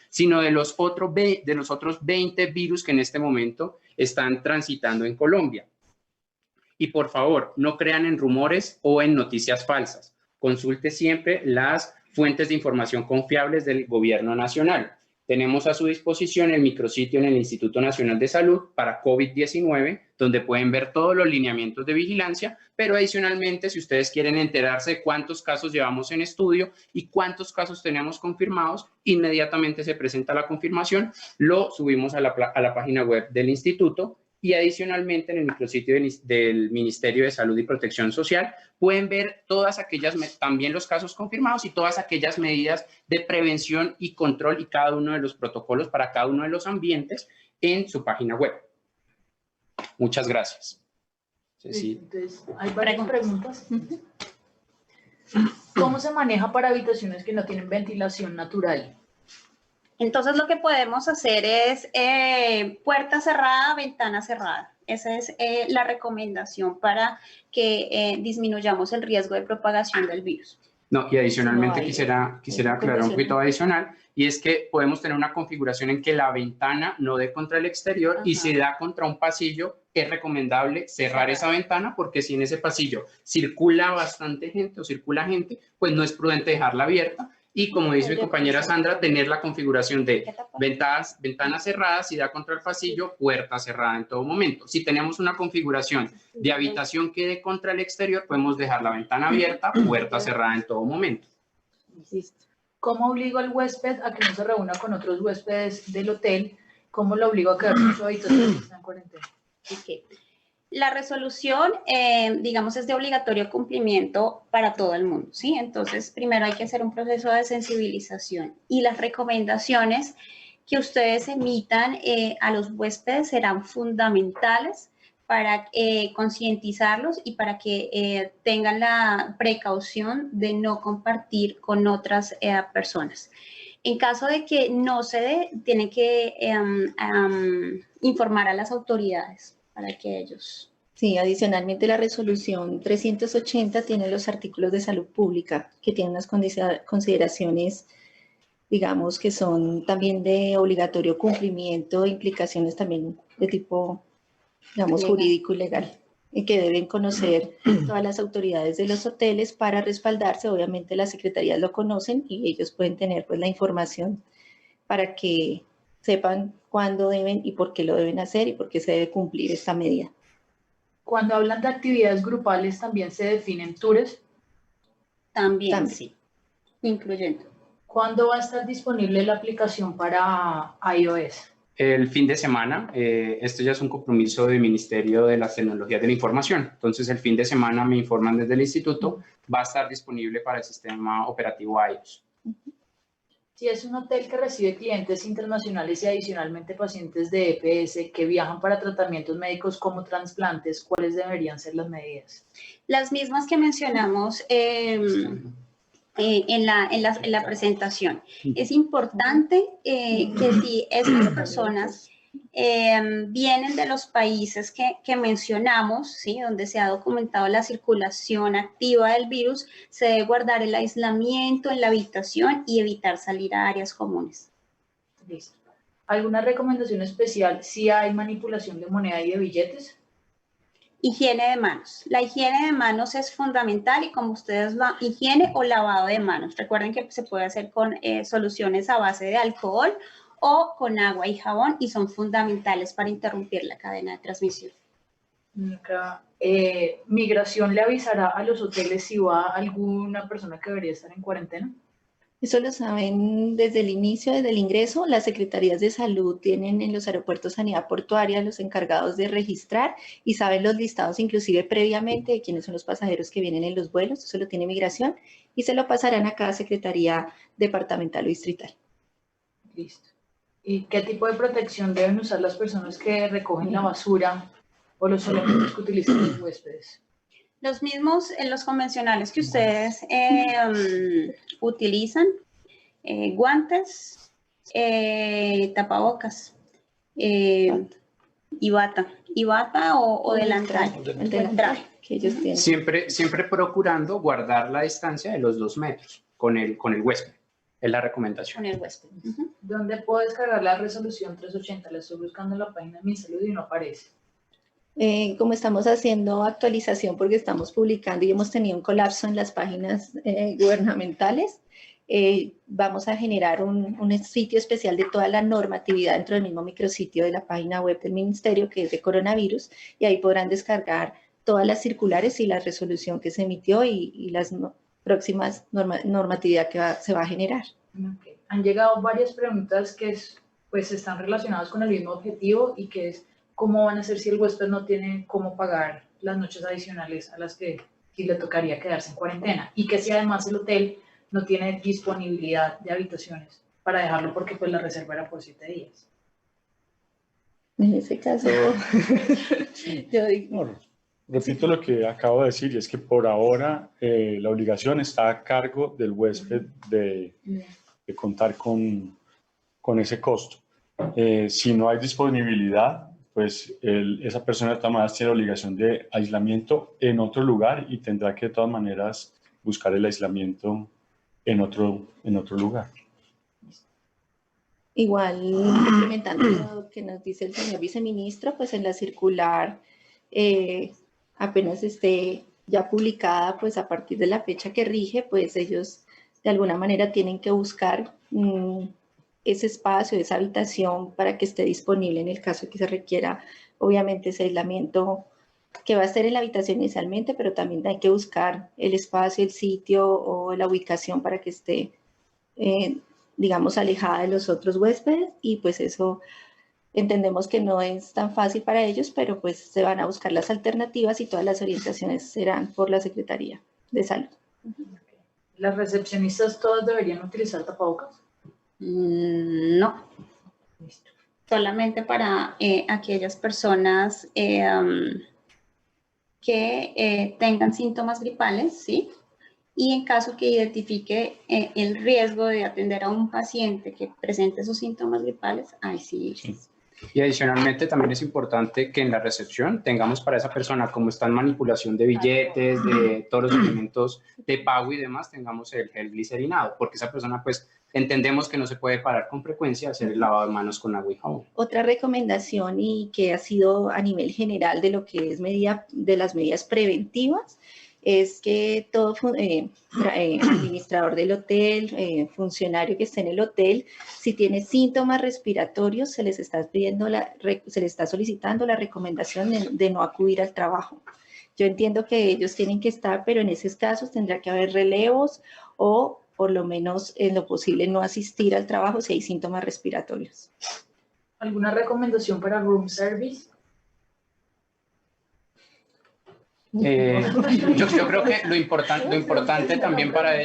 sino de los otros 20 virus que en este momento están transitando en Colombia. Y por favor, no crean en rumores o en noticias falsas. Consulte siempre las fuentes de información confiables del Gobierno Nacional. Tenemos a su disposición el micrositio en el Instituto Nacional de Salud para COVID-19, donde pueden ver todos los lineamientos de vigilancia, pero adicionalmente, si ustedes quieren enterarse de cuántos casos llevamos en estudio y cuántos casos tenemos confirmados, inmediatamente se presenta la confirmación, lo subimos a la página web del instituto. Y adicionalmente en el micrositio del Ministerio de Salud y Protección Social pueden ver también los casos confirmados y todas aquellas medidas de prevención y control y cada uno de los protocolos para cada uno de los ambientes en su página web. Muchas gracias. Sí, entonces, hay varias preguntas. ¿Cómo se maneja para habitaciones que no tienen ventilación natural? Entonces, lo que podemos hacer es puerta cerrada, ventana cerrada. Esa es la recomendación para que disminuyamos el riesgo de propagación del virus. No, y adicionalmente quisiera aclarar un poquito adicional, y es que podemos tener una configuración en que la ventana no dé contra el exterior. Y si da contra un pasillo, es recomendable cerrar esa ventana, porque si en ese pasillo circula bastante gente o circula gente, pues no es prudente dejarla abierta. Y como dice mi compañera Sandra, tener la configuración de ventanas cerradas, si da contra el pasillo, puerta cerrada en todo momento. Si tenemos una configuración de habitación que dé contra el exterior, podemos dejar la ventana abierta, puerta cerrada en todo momento. ¿Cómo obligo al huésped a que no se reúna con otros huéspedes del hotel ¿Cómo lo obligo a quedarse en su habitación si está en cuarentena? Ok. La resolución, digamos, es de obligatorio cumplimiento para todo el mundo, ¿sí? Entonces, primero hay que hacer un proceso de sensibilización y las recomendaciones que ustedes emitan a los huéspedes serán fundamentales para concientizarlos y para que tengan la precaución de no compartir con otras personas. En caso de que no se dé, tienen que informar a las autoridades para que ellos... Sí, adicionalmente la resolución 380 tiene los artículos de salud pública que tienen unas consideraciones, digamos, que son también de obligatorio cumplimiento, implicaciones también de tipo, digamos, Legal. jurídico y legal, y que deben conocer todas las autoridades de los hoteles para respaldarse. Obviamente las secretarías lo conocen y ellos pueden tener pues la información para que sepan cuándo deben y por qué lo deben hacer y por qué se debe cumplir esta medida. Cuando hablan de actividades grupales, ¿también se definen tours? También, sí, incluyendo. ¿Cuándo va a estar disponible la aplicación para iOS? El fin de semana, esto ya es un compromiso del Ministerio de las Tecnologías de la Información. Entonces, el fin de semana me informan desde el instituto, va a estar disponible para el sistema operativo iOS. Si es un hotel que recibe clientes internacionales y adicionalmente pacientes de EPS que viajan para tratamientos médicos como trasplantes, ¿cuáles deberían ser las medidas? Las mismas que mencionamos en la presentación. Es importante que si estas personas vienen de los países que mencionamos, ¿sí? Donde se ha documentado la circulación activa del virus, se debe guardar el aislamiento en la habitación y evitar salir a áreas comunes. Listo. ¿Alguna recomendación especial si hay manipulación de moneda y de billetes? Higiene de manos. La higiene de manos es fundamental y como ustedes higiene o lavado de manos. Recuerden que se puede hacer con soluciones a base de alcohol o con agua y jabón y son fundamentales para interrumpir la cadena de transmisión. ¿Migración le avisará a los hoteles si va alguna persona que debería estar en cuarentena? Eso lo saben desde el inicio, desde el ingreso. Las secretarías de salud tienen en los aeropuertos sanidad portuaria los encargados de registrar y saben los listados inclusive previamente de quiénes son los pasajeros que vienen en los vuelos. Eso lo tiene migración y se lo pasarán a cada secretaría departamental o distrital. Listo. ¿Y qué tipo de protección deben usar las personas que recogen la basura o los elementos que utilizan los huéspedes? Los mismos, los convencionales que ustedes utilizan, guantes, tapabocas y bata o delantal. El delantal que ellos tienen. Siempre procurando guardar la distancia de los 2 metros con el huésped. Es la recomendación. Con el huésped. ¿Dónde puedo descargar la resolución 380? La estoy buscando en la página de MinSalud y no aparece. Como estamos haciendo actualización porque estamos publicando y hemos tenido un colapso en las páginas gubernamentales, vamos a generar un sitio especial de toda la normatividad dentro del mismo micrositio de la página web del Ministerio, que es de coronavirus, y ahí podrán descargar todas las circulares y la resolución que se emitió y las próximas normatividad que se va a generar. Okay. Han llegado varias preguntas que pues están relacionadas con el mismo objetivo y que es ¿cómo van a hacer si el huésped no tiene cómo pagar las noches adicionales a las que sí le tocaría quedarse en cuarentena? Y que si además el hotel no tiene disponibilidad de habitaciones para dejarlo porque pues la reserva era por 7 días. En ese caso, yo digo... No, repito lo que acabo de decir, y es que por ahora la obligación está a cargo del huésped de contar con ese costo. Si no hay disponibilidad, pues esa persona de todas maneras tiene la obligación de aislamiento en otro lugar y tendrá que de todas maneras buscar el aislamiento en otro lugar. Igual, complementando lo que nos dice el señor viceministro, pues en la circular apenas esté ya publicada, pues a partir de la fecha que rige, pues ellos de alguna manera tienen que buscar ese espacio, esa habitación para que esté disponible en el caso que se requiera, obviamente, ese aislamiento que va a estar en la habitación inicialmente, pero también hay que buscar el espacio, el sitio o la ubicación para que esté, digamos, alejada de los otros huéspedes y pues eso Entendemos que no es tan fácil para ellos, pero pues se van a buscar las alternativas y todas las orientaciones serán por la Secretaría de Salud. ¿Las recepcionistas todas deberían utilizar tapabocas? No. Listo. Solamente para aquellas personas que tengan síntomas gripales, ¿sí? Y en caso que identifique el riesgo de atender a un paciente que presente esos síntomas gripales, ahí sí. Sí. Y adicionalmente también es importante que en la recepción tengamos para esa persona, como está en manipulación de billetes, de todos los elementos de pago y demás, tengamos el gel glicerinado, porque esa persona pues entendemos que no se puede parar con frecuencia hacer el lavado de manos con agua y jabón. Otra recomendación y que ha sido a nivel general de lo que es de las medidas preventivas es que todo administrador del hotel, funcionario que esté en el hotel, si tiene síntomas respiratorios, se les está solicitando la recomendación de no acudir al trabajo. Yo entiendo que ellos tienen que estar, pero en esos casos tendrá que haber relevos o por lo menos en lo posible no asistir al trabajo si hay síntomas respiratorios. ¿Alguna recomendación para room service? Yo creo que lo importante también para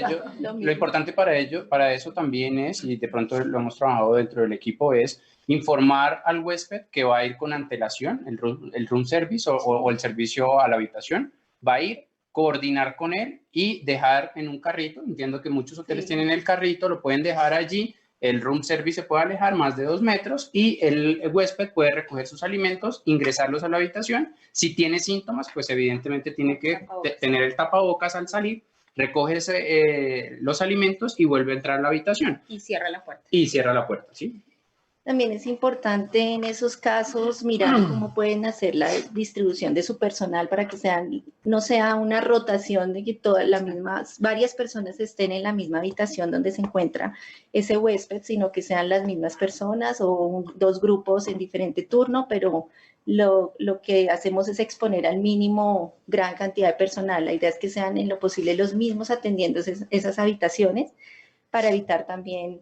eso también es, y de pronto lo hemos trabajado dentro del equipo, es informar al huésped que va a ir con antelación, el room service o el servicio a la habitación, va a ir, coordinar con él y dejar en un carrito. Entiendo que muchos hoteles tienen el carrito, lo pueden dejar allí. El room service se puede alejar más de 2 metros y el huésped puede recoger sus alimentos, ingresarlos a la habitación. Si tiene síntomas, pues evidentemente tiene que tener el tapabocas al salir, recoge los alimentos y vuelve a entrar a la habitación. Y cierra la puerta. Y cierra la puerta, ¿sí? También es importante en esos casos mirar cómo pueden hacer la distribución de su personal para que no sea una rotación de que varias personas estén en la misma habitación donde se encuentra ese huésped, sino que sean las mismas personas o 2 grupos en diferente turno, pero lo que hacemos es exponer al mínimo gran cantidad de personal. La idea es que sean en lo posible los mismos atendiendo esas habitaciones para evitar también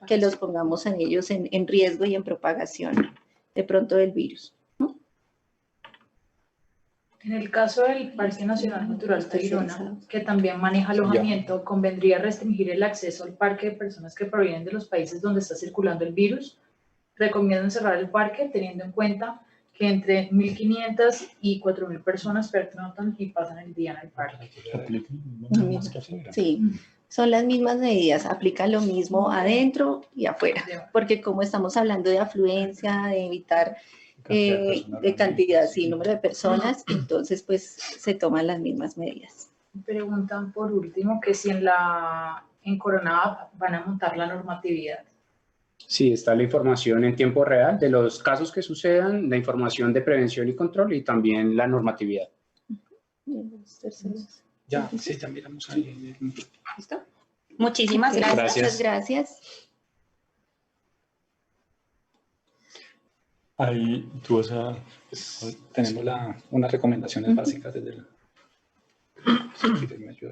que los pongamos a ellos en riesgo y en propagación de pronto del virus. ¿No? En el caso del Parque Nacional Natural Tayrona, que también maneja alojamiento, ¿convendría restringir el acceso al parque de personas que provienen de los países donde está circulando el virus? Recomiendan cerrar el parque teniendo en cuenta que entre 1.500 y 4.000 personas pernoctan y pasan el día en el parque. Sí. Son las mismas medidas, aplican lo mismo adentro y afuera, porque como estamos hablando de afluencia, de evitar cantidad, número de personas, entonces pues se toman las mismas medidas. Preguntan por último que si en Corona App van a montar la normatividad. Sí, está la información en tiempo real de los casos que sucedan, la información de prevención y control y también la normatividad. Ya, sí, ya miramos ahí. ¿Listo? Muchísimas gracias. Muchas gracias. Ahí tú vas a... Tenemos unas recomendaciones básicas desde el...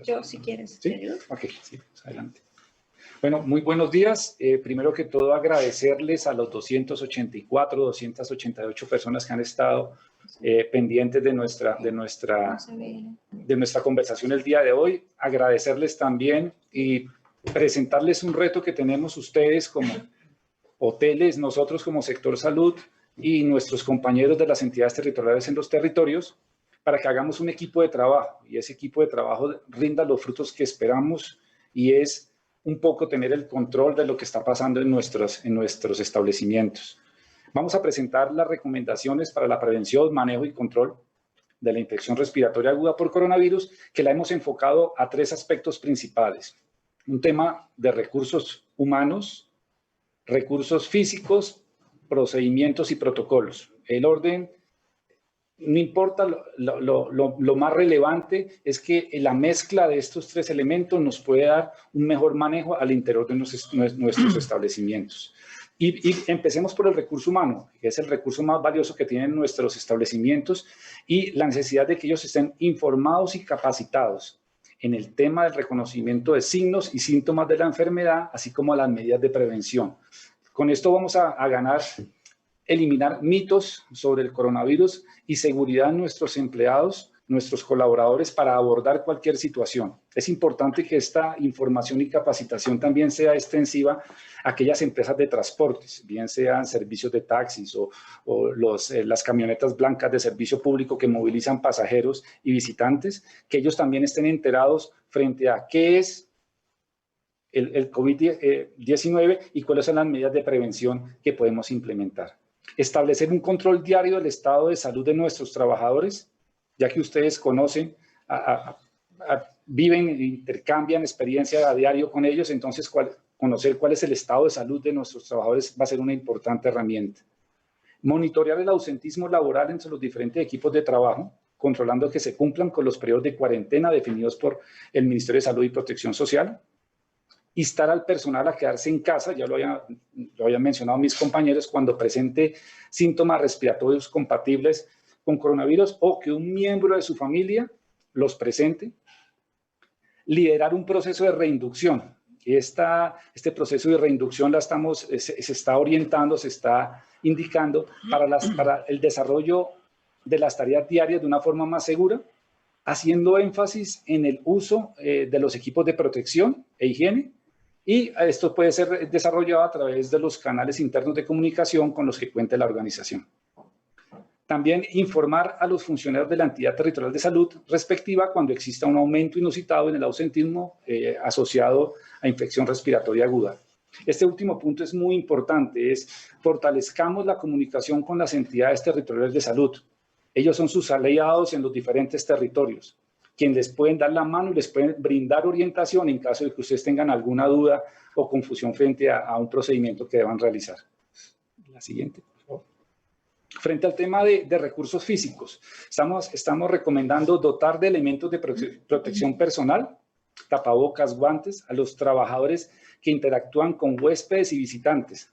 Yo, si quieres. ¿Sí? Ok, sí, pues adelante. Bueno, muy buenos días. Primero que todo, agradecerles a los 288 personas que han estado pendientes de nuestra conversación el día de hoy. Agradecerles también y presentarles un reto que tenemos ustedes como hoteles, nosotros como sector salud y nuestros compañeros de las entidades territoriales en los territorios para que hagamos un equipo de trabajo y ese equipo de trabajo rinda los frutos que esperamos y es un poco tener el control de lo que está pasando en nuestros establecimientos. Vamos a presentar las recomendaciones para la prevención, manejo y control de la infección respiratoria aguda por coronavirus, que la hemos enfocado a 3 aspectos principales. Un tema de recursos humanos, recursos físicos, procedimientos y protocolos. El orden, no importa, lo más relevante es que la mezcla de estos 3 elementos nos puede dar un mejor manejo al interior de nuestros establecimientos. Y empecemos por el recurso humano, que es el recurso más valioso que tienen nuestros establecimientos y la necesidad de que ellos estén informados y capacitados en el tema del reconocimiento de signos y síntomas de la enfermedad, así como las medidas de prevención. Con esto vamos a ganar eliminar mitos sobre el coronavirus y seguridad de nuestros empleados, nuestros colaboradores, para abordar cualquier situación. Es importante que esta información y capacitación también sea extensiva a aquellas empresas de transportes, bien sean servicios de taxis o las camionetas blancas de servicio público que movilizan pasajeros y visitantes, que ellos también estén enterados frente a qué es el COVID-19 y cuáles son las medidas de prevención que podemos implementar. Establecer un control diario del estado de salud de nuestros trabajadores, ya que ustedes conocen, viven e intercambian experiencia a diario con ellos, entonces conocer cuál es el estado de salud de nuestros trabajadores va a ser una importante herramienta. Monitorear el ausentismo laboral entre los diferentes equipos de trabajo, controlando que se cumplan con los periodos de cuarentena definidos por el Ministerio de Salud y Protección Social. Instar al personal a quedarse en casa, ya lo habían mencionado mis compañeros, cuando presente síntomas respiratorios compatibles con coronavirus o que un miembro de su familia los presente. Liderar un proceso de reinducción. Este proceso de reinducción se está orientando, se está indicando para el desarrollo de las tareas diarias de una forma más segura, haciendo énfasis en el uso de los equipos de protección e higiene, y esto puede ser desarrollado a través de los canales internos de comunicación con los que cuente la organización. También informar a los funcionarios de la entidad territorial de salud respectiva cuando exista un aumento inusitado en el ausentismo asociado a infección respiratoria aguda. Este último punto es muy importante, fortalezcamos la comunicación con las entidades territoriales de salud. Ellos son sus aliados en los diferentes territorios, quienes les pueden dar la mano y les pueden brindar orientación en caso de que ustedes tengan alguna duda o confusión frente a un procedimiento que deban realizar. La siguiente, por favor. Frente al tema de recursos físicos, estamos recomendando dotar de elementos de protección personal, tapabocas, guantes, a los trabajadores que interactúan con huéspedes y visitantes,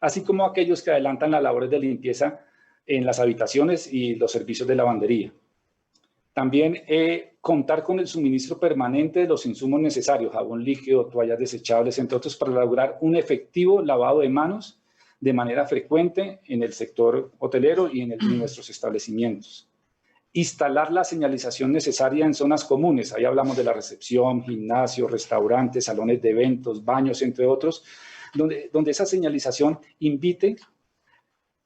así como aquellos que adelantan las labores de limpieza en las habitaciones y los servicios de lavandería. También contar con el suministro permanente de los insumos necesarios, jabón líquido, toallas desechables, entre otros, para lograr un efectivo lavado de manos de manera frecuente en el sector hotelero y en nuestros establecimientos. Instalar la señalización necesaria en zonas comunes. Ahí hablamos de la recepción, gimnasio, restaurantes, salones de eventos, baños, entre otros, donde esa señalización invite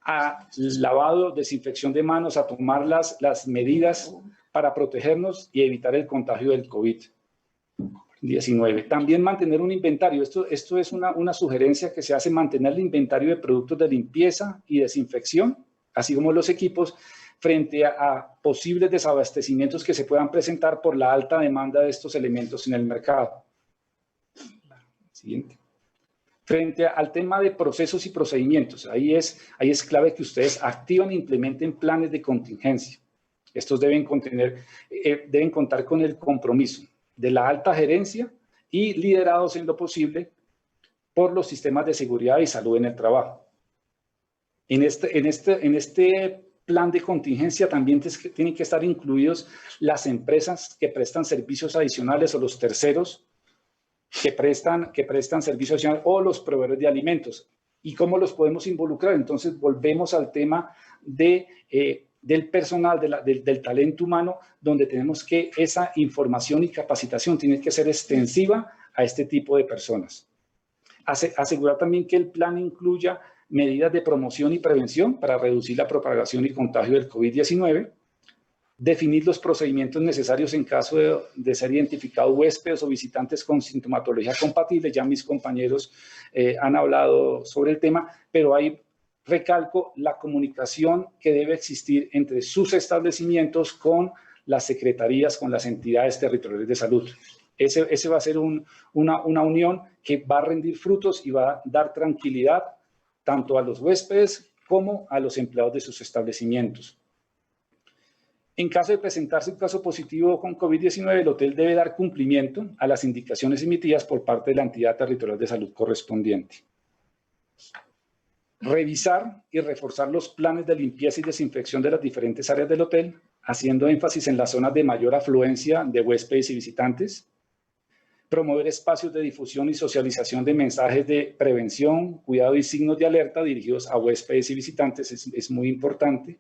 a lavado, desinfección de manos, a tomar las medidas para protegernos y evitar el contagio del COVID-19. También mantener un inventario. Esto es una sugerencia que se hace, mantener el inventario de productos de limpieza y desinfección, así como los equipos, frente a posibles desabastecimientos que se puedan presentar por la alta demanda de estos elementos en el mercado. Siguiente. Frente al tema de procesos y procedimientos, ahí es clave que ustedes activen e implementen planes de contingencia. Estos deben contar con el compromiso de la alta gerencia y liderados en lo posible por los sistemas de seguridad y salud en el trabajo. En este plan de contingencia también tienen que estar incluidos las empresas que prestan servicios adicionales o los terceros que prestan servicios adicionales o los proveedores de alimentos. ¿Y cómo los podemos involucrar? Entonces volvemos al tema del personal, del talento humano, donde tenemos que esa información y capacitación tiene que ser extensiva a este tipo de personas. Asegurar también que el plan incluya medidas de promoción y prevención para reducir la propagación y contagio del COVID-19, definir los procedimientos necesarios en caso de ser identificados huéspedes o visitantes con sintomatología compatible. Ya mis compañeros han hablado sobre el tema, pero ahí recalco la comunicación que debe existir entre sus establecimientos con las secretarías, con las entidades territoriales de salud. Ese va a ser una unión que va a rendir frutos y va a dar tranquilidad tanto a los huéspedes como a los empleados de sus establecimientos. En caso de presentarse un caso positivo con COVID-19, el hotel debe dar cumplimiento a las indicaciones emitidas por parte de la entidad territorial de salud correspondiente. Revisar y reforzar los planes de limpieza y desinfección de las diferentes áreas del hotel, haciendo énfasis en las zonas de mayor afluencia de huéspedes y visitantes. promover espacios de difusión y socialización de mensajes de prevención, cuidado y signos de alerta dirigidos a huéspedes y visitantes es muy importante.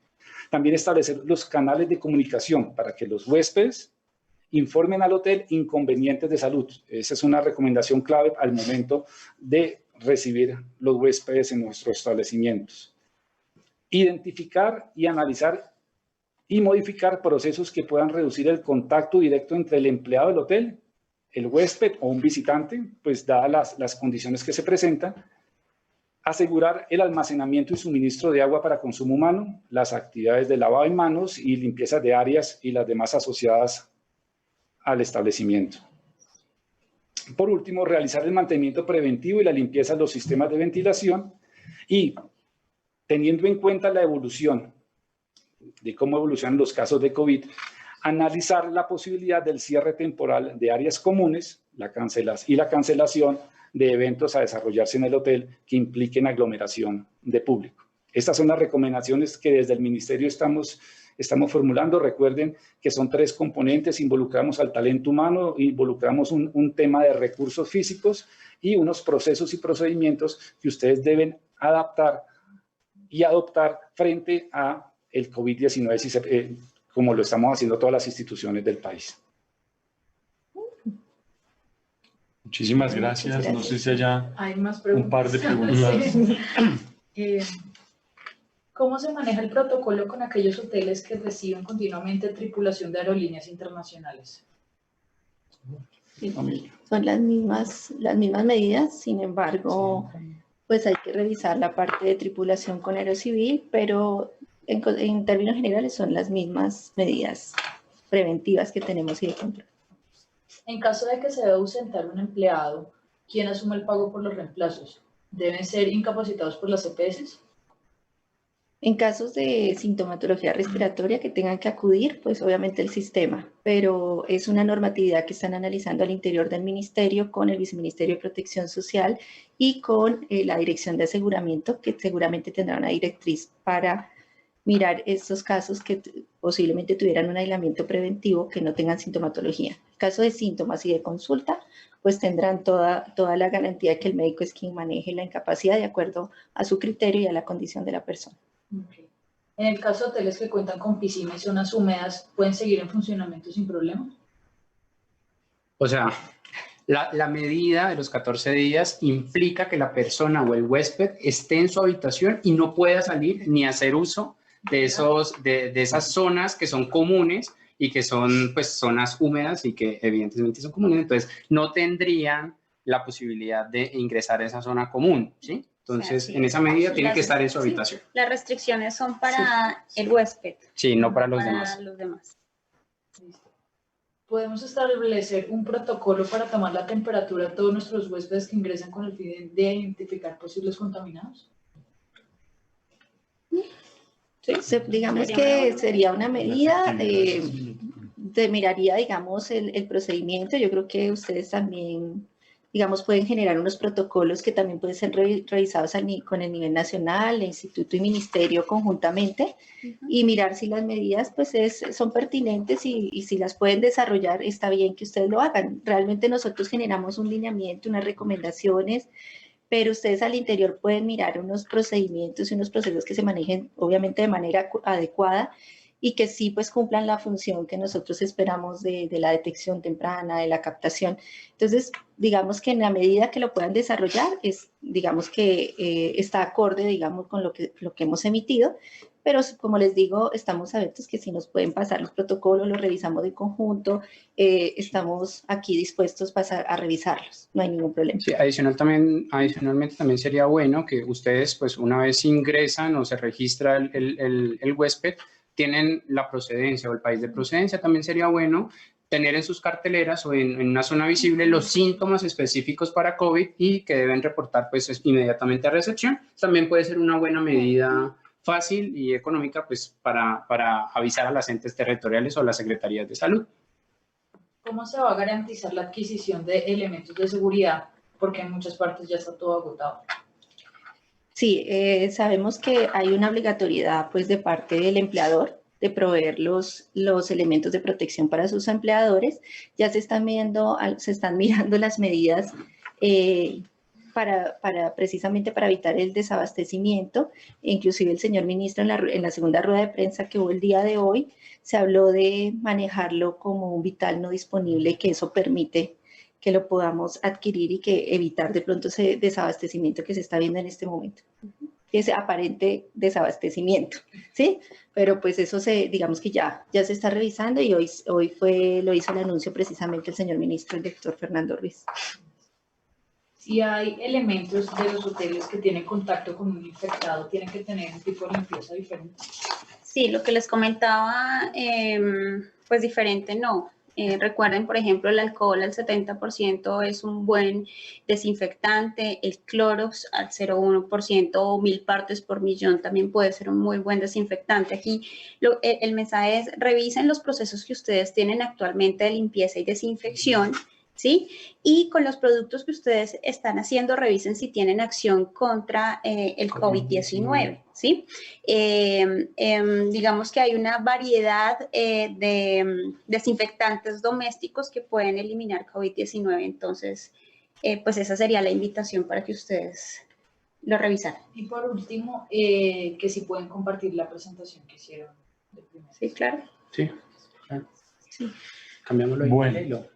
También establecer los canales de comunicación para que los huéspedes informen al hotel inconvenientes de salud. Esa es una recomendación clave al momento de recibir los huéspedes en nuestros establecimientos. Identificar y analizar y modificar procesos que puedan reducir el contacto directo entre el empleado del hotel, el huésped o un visitante, pues dadas las condiciones que se presentan. Asegurar el almacenamiento y suministro de agua para consumo humano, las actividades de lavado de manos y limpieza de áreas y las demás asociadas al establecimiento. Por último, realizar el mantenimiento preventivo y la limpieza de los sistemas de ventilación y, teniendo en cuenta la evolución de cómo evolucionan los casos de COVID, analizar la posibilidad del cierre temporal de áreas comunes la cancelación de eventos a desarrollarse en el hotel que impliquen aglomeración de público. Estas son las recomendaciones que desde el Ministerio estamos formulando. Recuerden que son 3 componentes: involucramos al talento humano, involucramos un tema de recursos físicos y unos procesos y procedimientos que ustedes deben adaptar y adoptar frente a el COVID-19, como lo estamos haciendo todas las instituciones del país. Muchísimas gracias. No sé si haya un par de preguntas. Sí. ¿Cómo se maneja el protocolo con aquellos hoteles que reciben continuamente tripulación de aerolíneas internacionales? Son las mismas medidas, sin embargo, pues hay que revisar la parte de tripulación con aerocivil, pero en términos generales son las mismas medidas preventivas que tenemos y de control. En caso de que se deba ausentar un empleado, ¿quién asume el pago por los reemplazos? ¿Deben ser incapacitados por las EPS? En casos de sintomatología respiratoria que tengan que acudir, pues obviamente el sistema, pero es una normatividad que están analizando al interior del ministerio con el Viceministerio de Protección Social y con la Dirección de Aseguramiento, que seguramente tendrá una directriz para mirar estos casos que posiblemente tuvieran un aislamiento preventivo que no tengan sintomatología. En caso de síntomas y de consulta, pues tendrán toda la garantía de que el médico es quien maneje la incapacidad de acuerdo a su criterio y a la condición de la persona. Okay. En el caso de hoteles que cuentan con piscina y zonas húmedas, ¿pueden seguir en funcionamiento sin problema? O sea, la medida de los 14 días implica que la persona o el huésped esté en su habitación y no pueda salir ni hacer uso de esas zonas que son comunes y que son pues zonas húmedas y que evidentemente son comunes, entonces no tendrían la posibilidad de ingresar a esa zona común, ¿sí? Entonces, en esa medida tiene que estar en su habitación. Las restricciones son para el huésped. Sí, no para los demás. ¿Podemos establecer un protocolo para tomar la temperatura de todos nuestros huéspedes que ingresan con el fin de identificar posibles contaminados? Sí, digamos que sería una medida, miraría, digamos, el procedimiento. Yo creo que ustedes también, digamos, pueden generar unos protocolos que también pueden ser revisados con el nivel nacional, el instituto y ministerio conjuntamente, y mirar si las medidas pues son pertinentes y si las pueden desarrollar, está bien que ustedes lo hagan. Realmente nosotros generamos un lineamiento, unas recomendaciones, pero ustedes al interior pueden mirar unos procedimientos y unos procesos que se manejen obviamente de manera adecuada y que sí pues cumplan la función que nosotros esperamos de la detección temprana, de la captación. Entonces, digamos que en la medida que lo puedan desarrollar, digamos que está acorde, digamos, con lo que hemos emitido, pero como les digo, estamos abiertos que si nos pueden pasar los protocolos, los revisamos de conjunto, estamos aquí dispuestos a revisarlos, no hay ningún problema. Sí, adicionalmente también sería bueno que ustedes, pues una vez ingresan o se registra el huésped, tienen la procedencia o el país de procedencia, también sería bueno tener en sus carteleras o en una zona visible los síntomas específicos para COVID y que deben reportar pues inmediatamente a recepción. También puede ser una buena medida fácil y económica pues para avisar a las entes territoriales o a las secretarías de salud. ¿Cómo se va a garantizar la adquisición de elementos de seguridad? Porque en muchas partes ya está todo agotado. Sí, sabemos que hay una obligatoriedad pues de parte del empleador de proveer los elementos de protección para sus empleadores. Ya se están mirando las medidas precisamente para evitar el desabastecimiento. Inclusive el señor ministro en la segunda rueda de prensa que hubo el día de hoy, se habló de manejarlo como un vital no disponible, que eso permite que lo podamos adquirir y que evitar de pronto ese desabastecimiento que se está viendo en este momento. Ese aparente desabastecimiento, ¿sí? Pero pues eso digamos que ya se está revisando y hoy lo hizo el anuncio precisamente el señor ministro, el doctor Fernando Ruiz. Si hay elementos de los hoteles que tienen contacto con un infectado, ¿tienen que tener un tipo de limpieza diferente? Sí, lo que les comentaba, pues diferente no. Recuerden, por ejemplo, el alcohol al 70% es un buen desinfectante, el Clorox al 0,1% o 1000 partes por millón también puede ser un muy buen desinfectante. Aquí el mensaje es: revisen los procesos que ustedes tienen actualmente de limpieza y desinfección, ¿sí? Y con los productos que ustedes están haciendo, revisen si tienen acción contra el COVID-19, ¿sí? Digamos que hay una variedad de desinfectantes domésticos que pueden eliminar COVID-19, entonces, pues esa sería la invitación para que ustedes lo revisaran. Y por último, que si pueden compartir la presentación que hicieron. Sí, claro. Sí, claro. Sí. Cambiamoslo ahí. Bueno.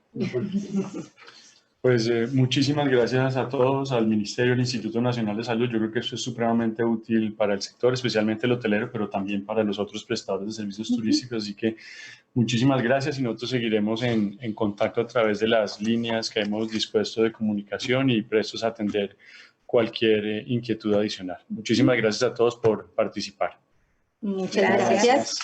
Pues muchísimas gracias a todos, al Ministerio, al Instituto Nacional de Salud. Yo creo que esto es supremamente útil para el sector, especialmente el hotelero, pero también para los otros prestadores de servicios turísticos. Así que muchísimas gracias y nosotros seguiremos en contacto a través de las líneas que hemos dispuesto de comunicación y prestos a atender cualquier inquietud adicional. Muchísimas gracias a todos por participar. Muchas gracias.